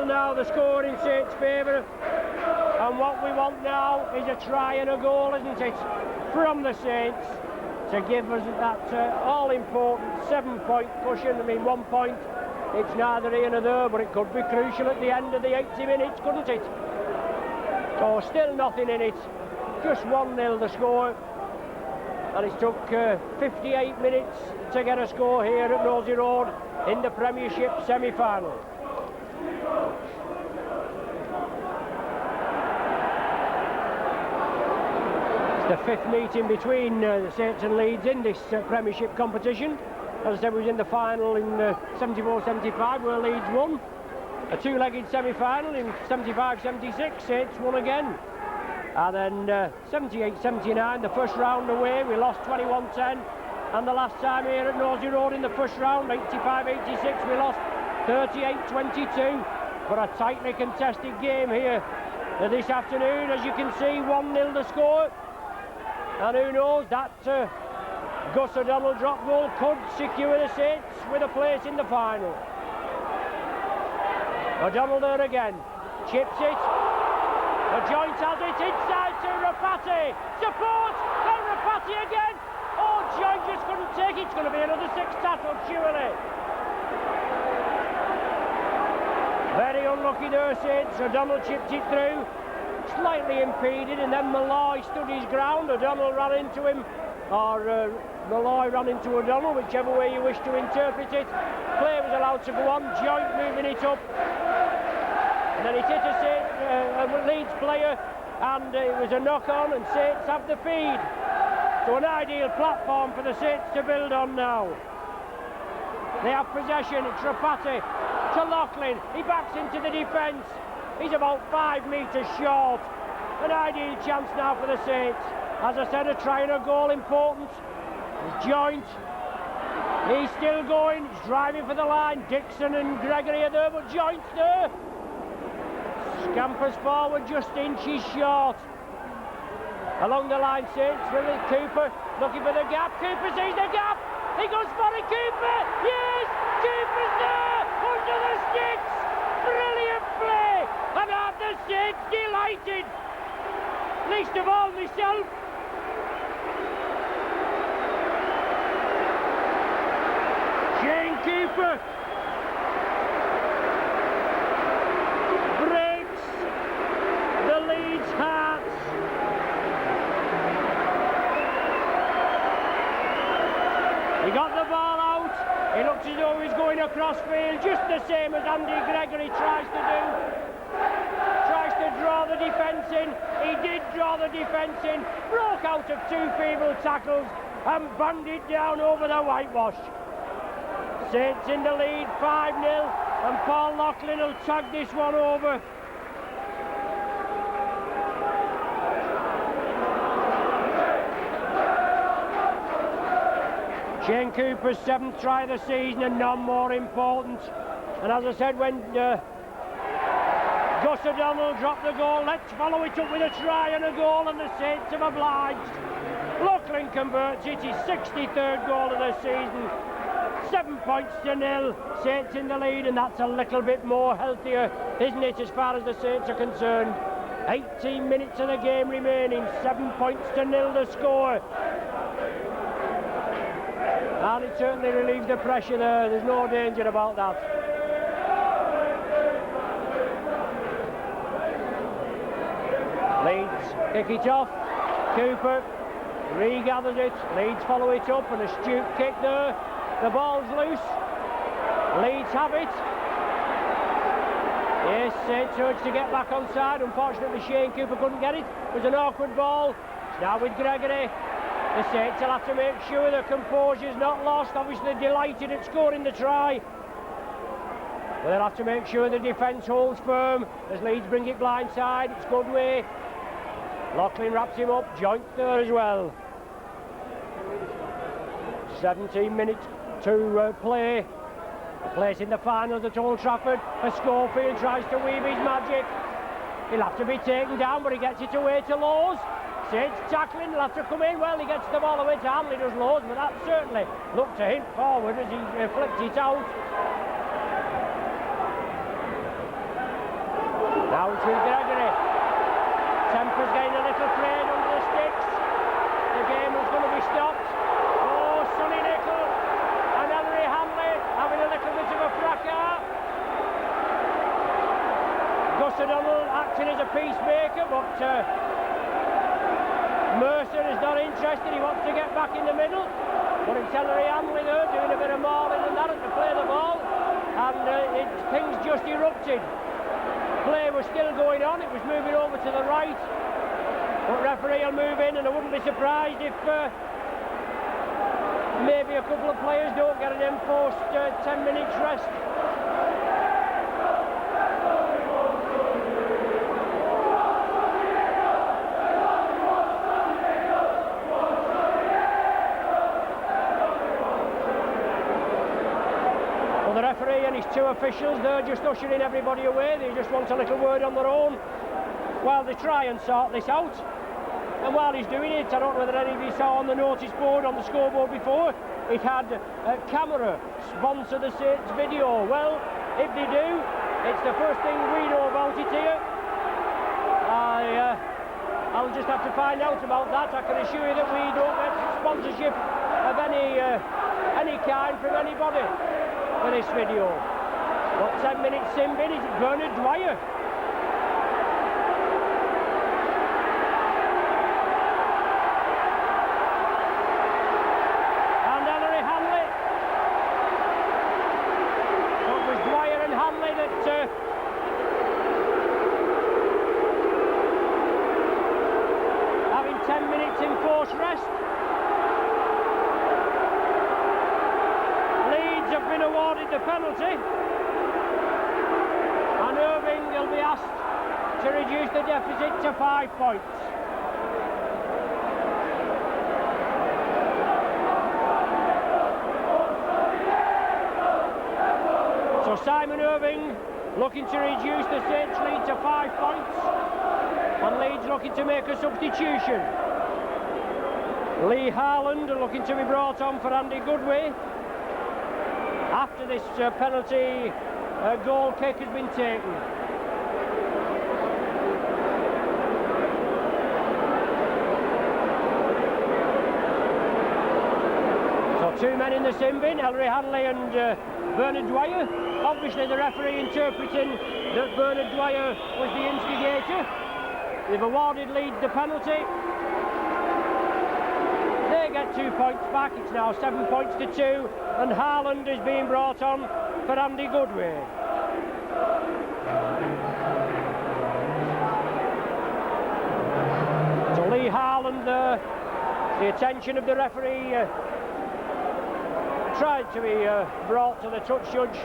Now the score in Saints' favour, and what we want now is a try and a goal, isn't it, from the Saints to give us that all-important 7-point cushion. I mean, 1 point, it's neither here nor there, but it could be crucial at the end of the 80 minutes, couldn't it? So still nothing in it, just 1-0 the score, and it took 58 minutes to get a score here at Nosey Road in the Premiership semi-final. The fifth meeting between the Saints and Leeds in this Premiership competition. As I said, we was in the final in 74-75 where Leeds won. A two-legged semi-final in 75-76, Saints won again. And then 78-79, the first round away, we lost 21-10. And the last time here at Nosey Road in the first round, 85-86, we lost 38-22. But a tightly contested game here this afternoon. As you can see, 1-0 the score. And who knows, that Gus O'Donnell drop goal could secure the Saints with a place in the final. O'Donnell there again, chips it. The joint has it inside to Rapati. Support, and Rapati again. Oh, joint just couldn't take it. It's going to be another 6 tackle, surely. Very unlucky there, Saints. O'Donnell chipped it through. Slightly impeded, and then Malloy stood his ground. O'Donnell ran into him, or Malloy ran into O'Donnell, whichever way you wish to interpret it. Play was allowed to go on, joint moving it up, and then it hit a Leeds player, and it was a knock-on, and Saints have the feed. So an ideal platform for the Saints to build on now. They have possession, it's Rapati to Loughlin, he backs into the defence. He's about 5 metres short. An ideal chance now for the Saints. As I said, a try and a goal important. His joint. He's still going. He's driving for the line. Dixon and Gregory are there, but joint's there. Scampers forward just inches short. Along the line, Saints. Willie Cooper looking for the gap. Cooper sees the gap. He goes for it. Cooper. Yes, Cooper's there. Under the sticks. Brilliant play. And aren't the Saints delighted? Least of all myself. Shane Cooper breaks the Leeds hearts. He got the ball out. He looks as though he's going across field, just the same as Andy Gregory tries to do. Tries to draw the defence in. He did draw the defence in. Broke out of 2 feeble tackles and banged it down over the whitewash. Saints in the lead, 5-0, and Paul Loughlin will tag this one over. Shane Cooper's 7th try of the season, and none more important. And as I said, when Gus O'Donnell dropped the goal, let's follow it up with a try and a goal, and the Saints have obliged. Loughlin converts it, his 63rd goal of the season. 7 points to 0, Saints in the lead, and that's a little bit more healthier, isn't it, as far as the Saints are concerned. 18 minutes of the game remaining, 7 points to 0 the score. And it certainly relieves the pressure there, there's no danger about that. Leeds kick it off, Cooper regathers it, Leeds follow it up, and a astute kick there. The ball's loose, Leeds have it. Yes, Saints urged to get back onside, unfortunately Shane Cooper couldn't get it. It was an awkward ball, it's now with Gregory. The Saints will have to make sure their composure's not lost. Obviously they're delighted at scoring the try. But they'll have to make sure the defence holds firm as Leeds bring it blindside. It's good way. Loughlin wraps him up, joint there as well. 17 minutes to play. A place in the finals at Old Trafford. As Schofield tries to weave his magic. He'll have to be taken down, but he gets it away to Laws. Saints tackling, he'll have to come in. Well, he gets the ball away to Hanley, does Laws, but that certainly looked to hint forward as he flicked it out. Down to Gregory. Temper's getting a little frayed under the sticks. The game was going to be stopped. peacemaker, but Mercer is not interested. He wants to get back in the middle, but it's Ellery Hanley there doing a bit of mauling and that to play the ball, and things just erupted. Play was still going on, it was moving over to the right, but referee will move in, and I wouldn't be surprised if maybe a couple of players don't get an enforced 10 minutes rest. Well, the referee and his two officials, they're just ushering everybody away. They just want a little word on their own while they try and sort this out. And while he's doing it, I don't know whether any of you saw on the notice board on the scoreboard before, it had a camera sponsor the Saints video. Well, if they do, it's the first thing we know about it here. I'll just have to find out about that. I can assure you that we don't get sponsorship of any kind from anybody for this video. But 10 minutes sim bin, is it Bernard Dwyer? Having 10 minutes enforced rest. Leeds have been awarded the penalty, and Irving will be asked to reduce the deficit to 5 points. So Simon Irving looking to reduce the Saints lead to 5 points, and Leeds looking to make a substitution. Lee Harland looking to be brought on for Andy Goodway after this penalty goal kick has been taken. So two men in the sim bin, Ellery Hanley and Bernard Dwyer. Obviously the referee interpreting that Bernard Dwyer was the instigator. They've awarded Leeds the penalty. They get 2 points back. It's now 7 points to 2, and Harland is being brought on for Andy Goodway. So Lee Harland, the attention of the referee tried to be brought to the touch judge,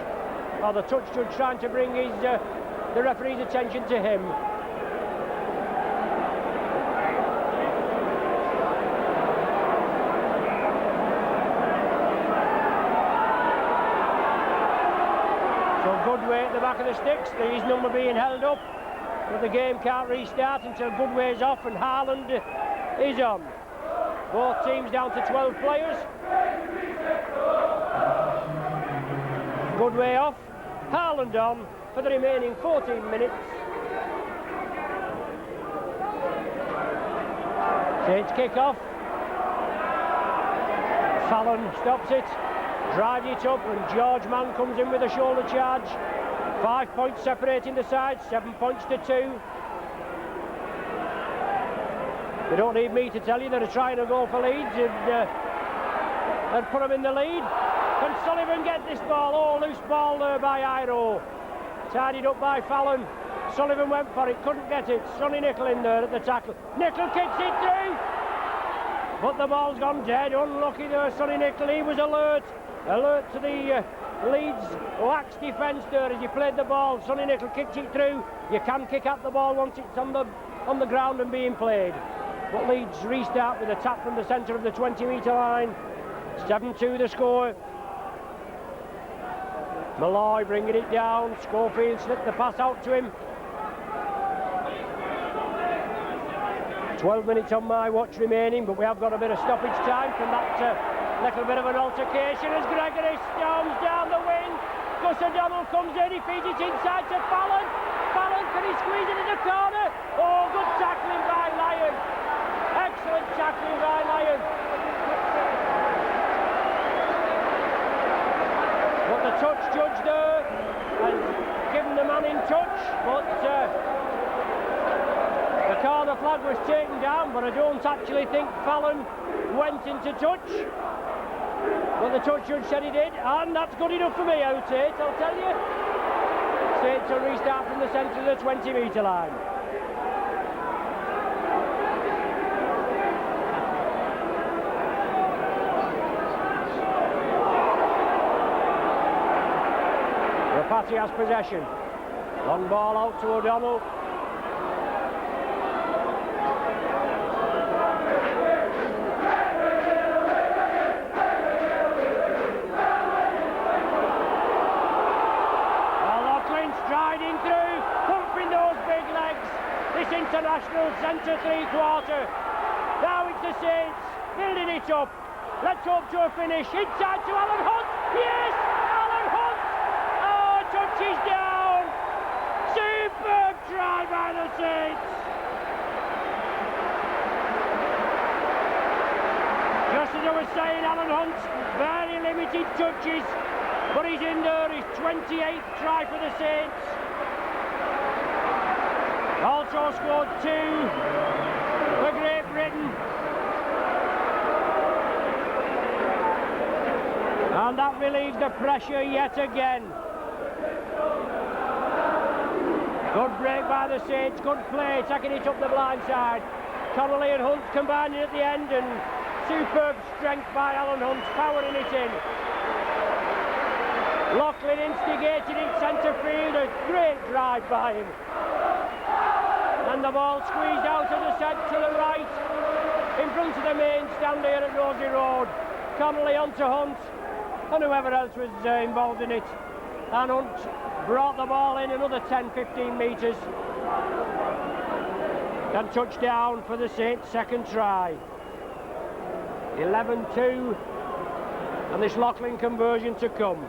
or the touch judge trying to bring his the referee's attention to him. So Goodway at the back of the sticks, his number being held up, but the game can't restart until Goodway's off and Harland is on. Both teams down to 12 players. Goodway off, Harland on for the remaining 14 minutes. Saints kick off. Fallon stops it, drives it up, and George Mann comes in with a shoulder charge. 5 points separating the sides, 7 points to 2. They don't need me to tell you they're trying to go for Leeds and put them in the lead. Can Sullivan get this ball? Oh, loose ball there by Iro. Tidied up by Fallon. Sullivan went for it, couldn't get it. Sonny Nicol in there at the tackle. Nicol kicks it through, but the ball's gone dead. Unlucky there, Sonny Nicol. He was alert to the Leeds lax defence there as he played the ball. Sonny Nicol kicked it through. You can kick at the ball once it's on the ground and being played. But Leeds restart with a tap from the centre of the 20-metre line. 7-2 the score. Malloy bringing it down. Schofield slipped the pass out to him. 12 minutes on my watch remaining, but we have got a bit of stoppage time from that little bit of an altercation as Gregory storms down the wing. Gus O'Donnell comes in, he feeds it inside to Fallon. Fallon, can he squeeze it in the corner? Oh, good tackling by Lyon. Excellent tackling by Lyon. But the touch judge there has given the man in touch, but corner flag was taken down, but I don't actually think Fallon went into touch. But the touch judge said he did, and that's good enough for me, out it, I'll tell you. Saints will restart from the centre of the 20-metre line. Rapati has possession. Long ball out to O'Donnell. Striding through, pumping those big legs. This international centre three-quarter. Now it's the Saints, building it up. Let's hope to a finish. Inside to Alan Hunt. Yes, Alan Hunt. Oh, touches down. Superb try by the Saints. Just as I was saying, Alan Hunt, very limited touches. But he's in there, his 28th try for the Saints. Also scored 2 for Great Britain. And that relieves the pressure yet again. Good break by the Saints, good play, taking it up the blind side. Connolly and Hunt combining at the end, and superb strength by Alan Hunt, powering it in. Loughlin instigated in centre field, a great drive by him. And the ball squeezed out, as I said, to the right, in front of the main stand here at Rosie Road. Connolly onto Hunt, and whoever else was involved in it. And Hunt brought the ball in another 10-15 metres. And touchdown for the Saints' second try. 11-2, and this Loughlin conversion to come.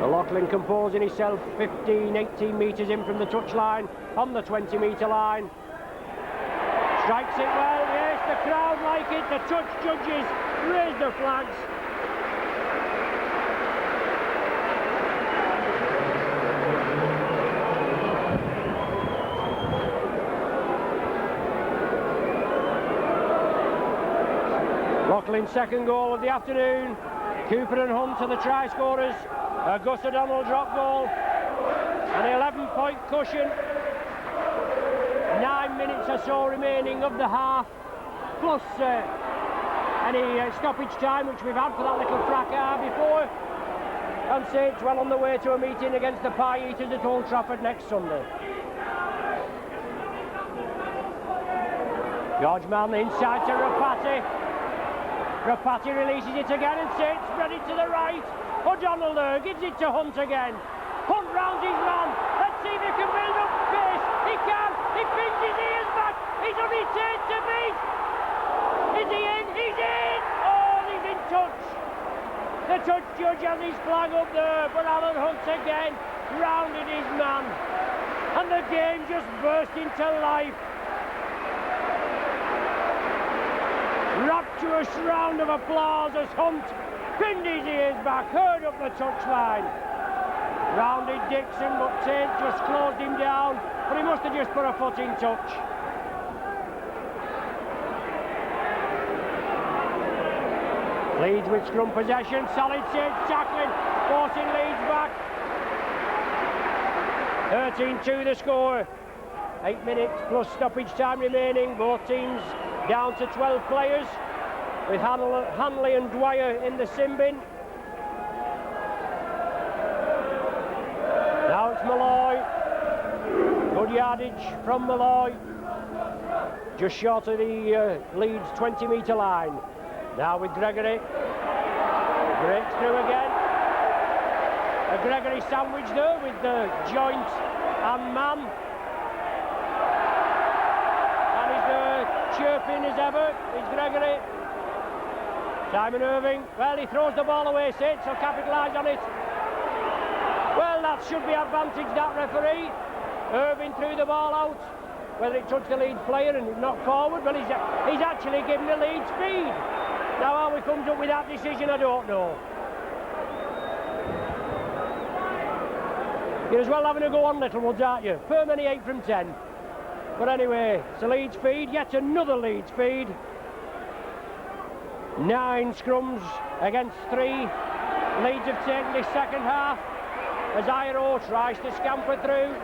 Loughlin composing himself 15-18 metres in from the touchline, on the 20-metre line. Strikes it well, yes, the crowd like it, the touch judges raise the flags. Loughlin's second goal of the afternoon. Cooper and Hunt are the try scorers. Gus O'Donnell drop goal, an 11-point cushion, 9 minutes or so remaining of the half, plus any stoppage time which we've had for that little fracas before, and Saints well on the way to a meeting against the Pie Eaters at Old Trafford next Sunday. George Mann inside to Rapati. Rapati releases it again, and Saints spread it to the right. O'Donnell there, gives it to Hunt again. Hunt rounds his man. Let's see if he can build up pace. He can. He pins his ears back. He's on his tail to beat. Is he in? He's in. Oh, he's in touch. The touch judge has his flag up there, but Alan Hunt again rounded his man. And the game just burst into life. Rapturous round of applause as Hunt pinned his ears back, hurled up the touchline. Rounded Dixon, but Saint just closed him down, but he must have just put a foot in touch. Leeds with scrum possession, solid Saints tackling, forcing Leeds back. 13-2 the score. 8 minutes plus stoppage time remaining, both teams down to 12 players, with Hanley and Dwyer in the sin bin. Now it's Malloy. Good yardage from Malloy. Just short of the Leeds 20-metre line. Now with Gregory. Breaks through again. A Gregory sandwich there with the joint and Mann. And he's chirping as ever, is Gregory. Simon Irving, well, he throws the ball away, Saints will capitalise on it. Well, that should be advantage, that referee. Irving threw the ball out, whether it touched the Leeds player and knocked forward, well, he's actually given the Leeds speed. Now how he comes up with that decision, I don't know. You're as well having a go on Littlewoods, aren't you? Per many 8 from 10. But anyway, it's a Leeds feed, yet another Leeds feed. 9 scrums against 3. Leeds have taken this second half as Iro tries to scamper through.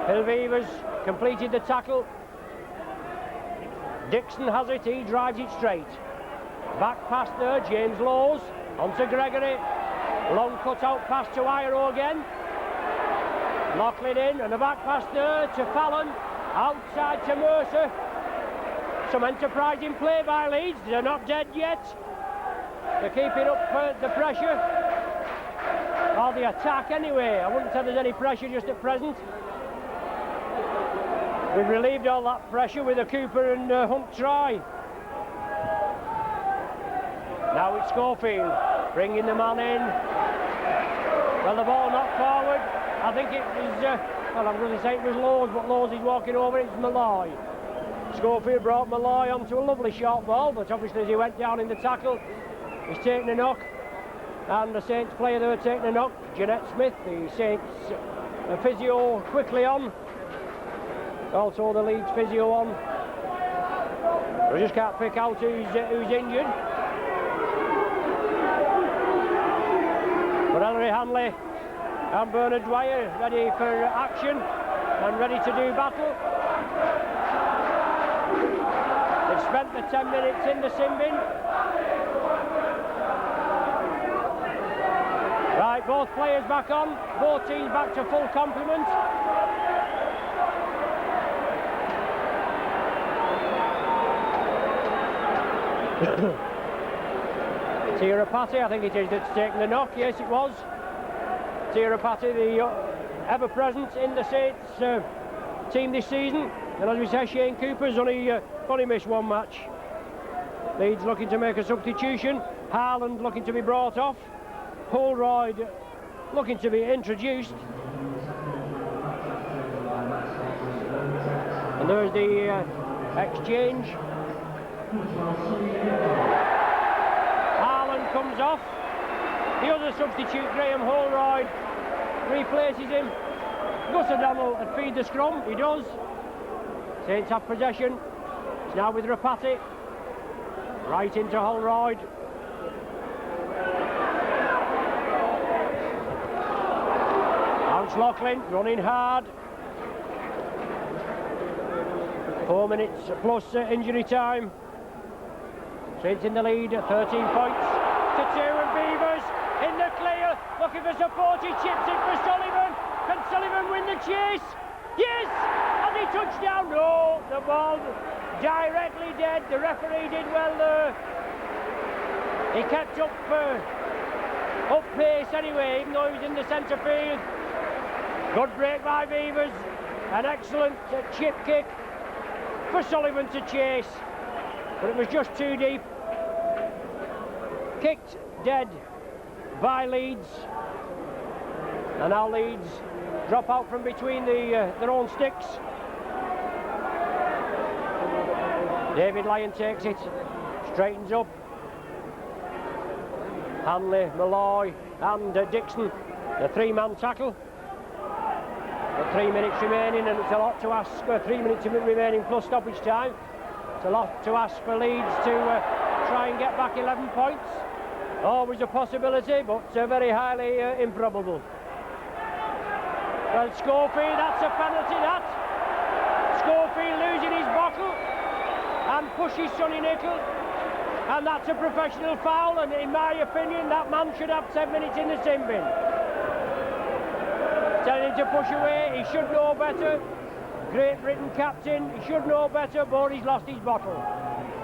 Hilvivers completed the tackle. Dixon has it, he drives it straight. Back past there, James Laws, onto Gregory. Long cut out pass to Iro again. Loughlin in, and the back pass there to Fallon. Outside to Mercer. Some enterprising play by Leeds, they're not dead yet. They're keeping up the pressure. Or the attack anyway. I wouldn't say there's any pressure just at present. We've relieved all that pressure with a Cooper and Hunt try. Now it's Schofield bringing the man in. Well, the ball knocked forward. I think it was, well, I'm going to say it was Laws, but Laws is walking over, it's Malloy. Schofield brought Malloy onto a lovely short ball, but obviously as he went down in the tackle, he's taking a knock. And the Saints player there taking a knock, Jeanette Smith, the Saints physio quickly on. Also the Leeds physio on. We just can't pick out who's injured. But Ellery Hanley and Bernard Dwyer ready for action and ready to do battle. They've spent the 10 minutes in the sin bin. Right, both players back on, both teams back to full complement. Tirapati, I think it is, that's taken the knock. Yes, it was. Tirapati, the ever-present in the Saints team this season. And as we say, Shane Cooper's only missed one match. Leeds looking to make a substitution. Harland looking to be brought off. Holroyd looking to be introduced. And there's the exchange. Harland comes off. The other substitute, Graham Holroyd, replaces him. Gus O'Donnell and feed the scrum. He does. Saints have possession. It's now with Rapati. Right into Holroyd. Bounce Loughlin, running hard. 4 minutes plus injury time. Saints in the lead, 13 points to 2, and Beavers in the clear, looking for support. He chips it for Sullivan. Can Sullivan win the chase? Yes! Has he touched down? No, the ball directly dead. The referee did well there. He kept up pace anyway, even though he was in the centre field. Good break by Beavers. An excellent chip kick for Sullivan to chase, but it was just too deep. Kicked dead by Leeds, and now Leeds drop out from between their own sticks. David Lyon takes it, straightens up. Hanley, Malloy and Dixon, the 3-man tackle. But 3 minutes remaining, and it's a lot to ask. 3 minutes remaining plus stoppage time. It's a lot to ask for Leeds to try and get back 11 points. Always a possibility, but very highly improbable. Well, Schofield, that's a penalty, that. Schofield losing his bottle and pushes Sonny Nickel. And that's a professional foul, and in my opinion, that man should have 10 minutes in the sin bin. Telling him to push away, he should know better. Great Britain captain, he should know better, but he's lost his bottle.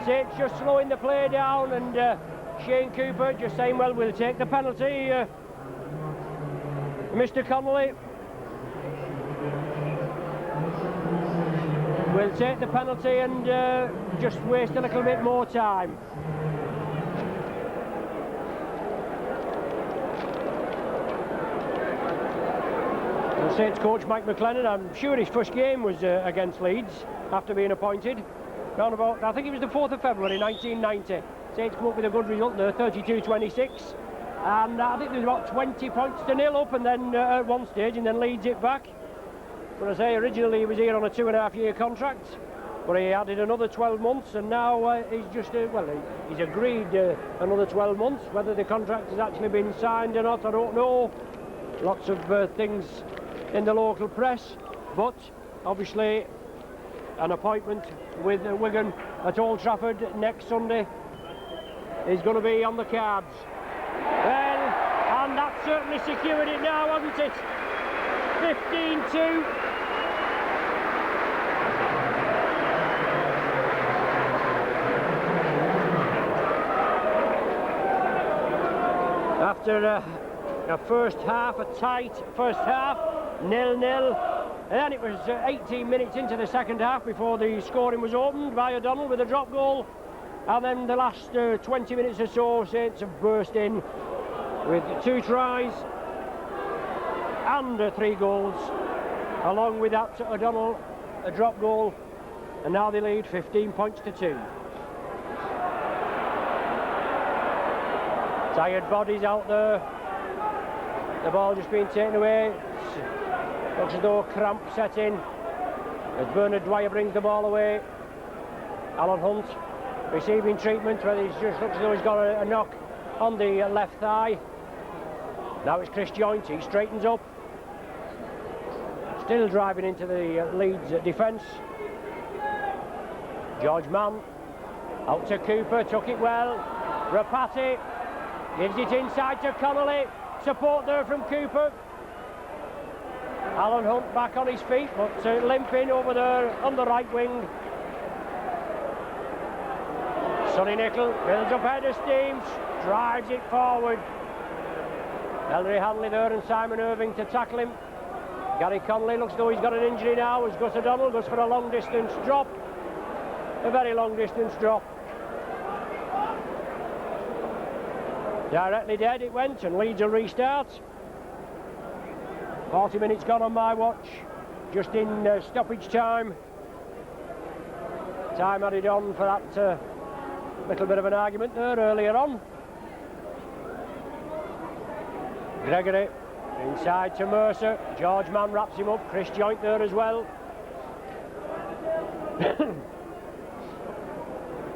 Saints just slowing the play down, and Shane Cooper just saying, well, we'll take the penalty, Mr. Connolly. We'll take the penalty and just waste a little bit more time. Saints coach Mike McLennan, I'm sure his first game was against Leeds after being appointed. Round about, I think it was the 4th of February 1990. Saints come up with a good result there, 32-26. and I think there's about 20 points to nil up, and then at one stage, and then Leeds it back. But I say, originally he was here on a 2.5-year contract, but he added another 12 months, and now he's just, he's agreed another 12 months. Whether the contract has actually been signed or not, I don't know. Lots of things in the local press, but obviously an appointment with Wigan at Old Trafford next Sunday is going to be on the cards. Well, and that certainly secured it now, hasn't it? 15-2. After a first half, a tight first half, 0-0. And then it was 18 minutes into the second half before the scoring was opened by O'Donnell with a drop goal. And then the last 20 minutes or so, Saints have burst in with 2 tries and 3 goals. Along with that, O'Donnell, a drop goal. And now they lead 15 points to 2. Tired bodies out there. The ball just being taken away. Looks as though cramp set in as Bernard Dwyer brings the ball away. Alan Hunt receiving treatment where he just looks as though he's got a knock on the left thigh. Now it's Chris Joint, he straightens up. Still driving into the Leeds defence. George Mann out to Cooper, took it well. Rapati gives it inside to Connolly. Support there from Cooper. Alan Hunt back on his feet, but limping over there on the right wing. Sonny Nicol builds up head of steam, drives it forward. Ellery Hanley there and Simon Irving to tackle him. Gary Connolly looks as though he's got an injury now as Gus O'Donnell goes for a long distance drop. A very long distance drop. Directly dead it went, and Leeds will restart. 40 minutes gone on my watch, just in stoppage time. Time added on for that little bit of an argument there earlier on. Gregory inside to Mercer. George Mann wraps him up. Chris Joint there as well.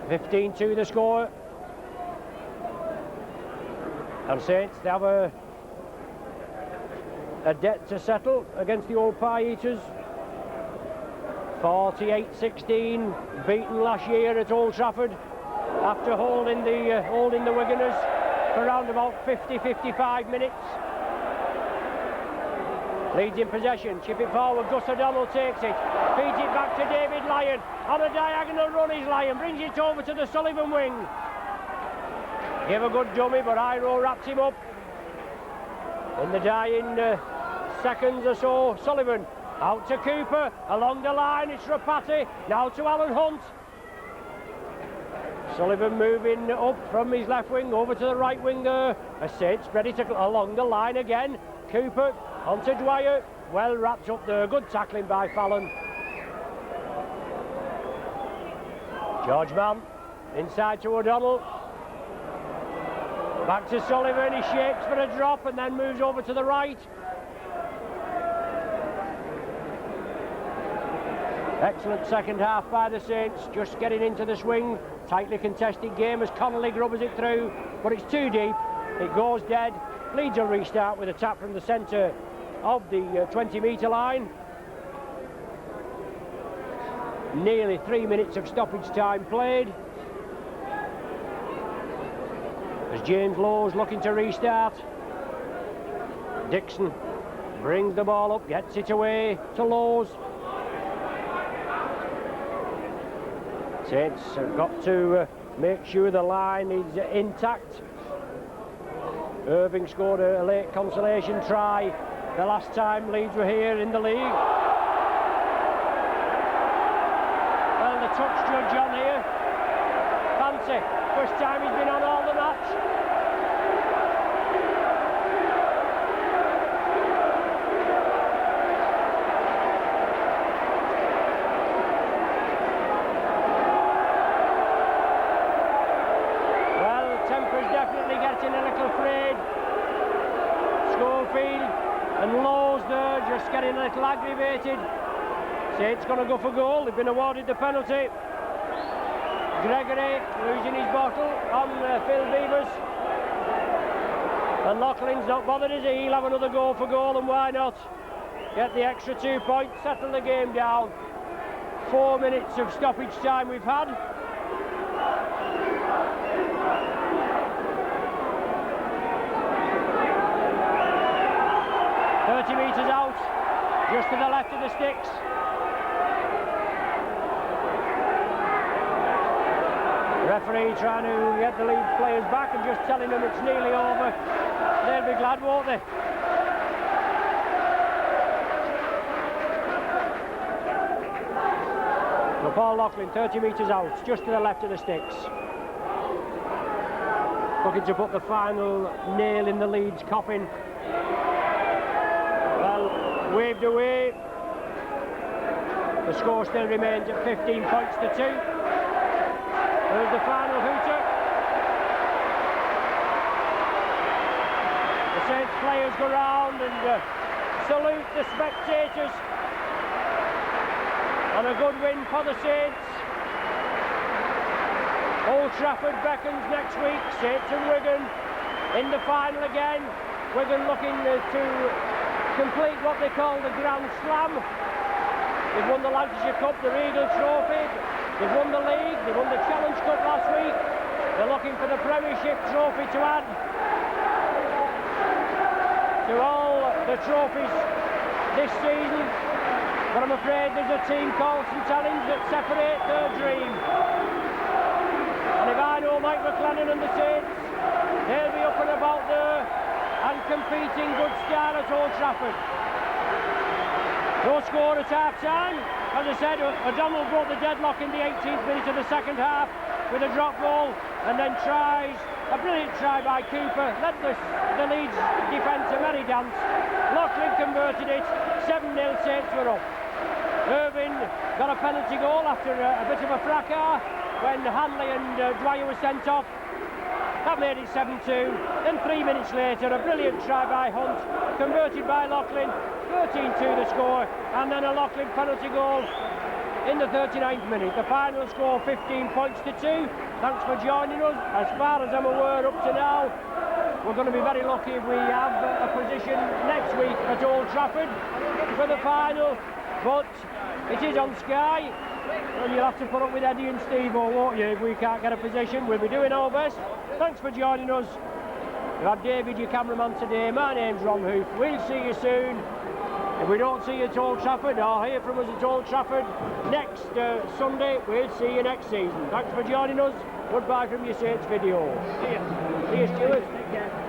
15-2 the score. And Saints, they have a debt to settle against the old Pie Eaters. 48-16, beaten last year at Old Trafford after holding the Wiganers for around about 50-55 minutes. Leeds in possession, chip it forward, Gus O'Donnell takes it, feeds it back to David Lyon. On a diagonal run is Lyon, brings it over to the Sullivan wing. Give a good dummy, but Iro wraps him up. In the dying seconds or so, Sullivan out to Cooper, along the line, it's Rapati, now to Alan Hunt. Sullivan moving up from his left wing over to the right wing there. A Saints ready to along the line again. Cooper onto Dwyer, well wrapped up there, good tackling by Fallon. George Mann inside to O'Donnell. Back to Sullivan, he shakes for a drop and then moves over to the right. Excellent second half by the Saints, just getting into the swing. Tightly contested game as Connolly grubbers it through, but it's too deep, it goes dead. Leeds will restart with a tap from the centre of the 20-metre line. Nearly 3 minutes of stoppage time played. As James Lowe's looking to restart. Dixon brings the ball up, gets it away to Lowe's. Saints have got to make sure the line is intact. Irving scored a late consolation try the last time Leeds were here in the league. Well, the touch judge on here, Fancy, first time he's been on all the match. Well, the temper's definitely getting a little frayed. getting a little aggravated. Saint's going to go for goal. They've been awarded the penalty. Gregory losing his bottle on Phil Beavers. And Loughlin's not bothered, is he? He'll have another goal for goal, and why not? Get the extra 2 points, settle the game down. 4 minutes of stoppage time we've had. Metres out, just to the left of the sticks. Referee trying to get the Leeds players back and just telling them it's nearly over. They'll be glad, won't they? So Paul Loughlin, 30 metres out, just to the left of the sticks. Looking to put the final nail in the Leeds coffin. Waved away. The score still remains at 15 points to 2. There's the final hooter. The Saints players go round and salute the spectators. And a good win for the Saints. Old Trafford beckons next week. Saints and Wigan in the final again. Wigan looking to complete what they call the Grand Slam. They've won the Lancashire Cup, the Regal Trophy, they've won the League, they won the Challenge Cup last week. They're looking for the Premiership trophy to add to all the trophies this season. But I'm afraid there's a team called St Helens that separate their dream. And if I know Mike McLennan and the Saints, they'll be up and about there and competing good style at Old Trafford. No score at half-time. As I said, O'Donnell broke the deadlock in the 18th minute of the second half with a drop ball, and then tries, a brilliant try by Cooper, led the Leeds defence a merry dance. Loughlin converted it, 7-0, Saints were up. Irving got a penalty goal after a bit of a fracas when Hanley and Dwyer were sent off. That made it 7-2. Then 3 minutes later, a brilliant try by Hunt, converted by Loughlin, 13-2 the score, and then a Loughlin penalty goal in the 39th minute. The final score 15 points to 2. Thanks for joining us. As far as I'm aware, up to now, we're going to be very lucky if we have a position next week at Old Trafford for the final, but it is on Sky. And you'll have to put up with Eddie and Steve-O, won't you, if we can't get a position. We'll be doing our best. Thanks for joining us. We've had David, your cameraman, today. My name's Ron Hoof. We'll see you soon. If we don't see you at Old Trafford or hear from us at Old Trafford next Sunday, we'll see you next season. Thanks for joining us. Goodbye from your Saints video. See you. See you, Stuart. Take care.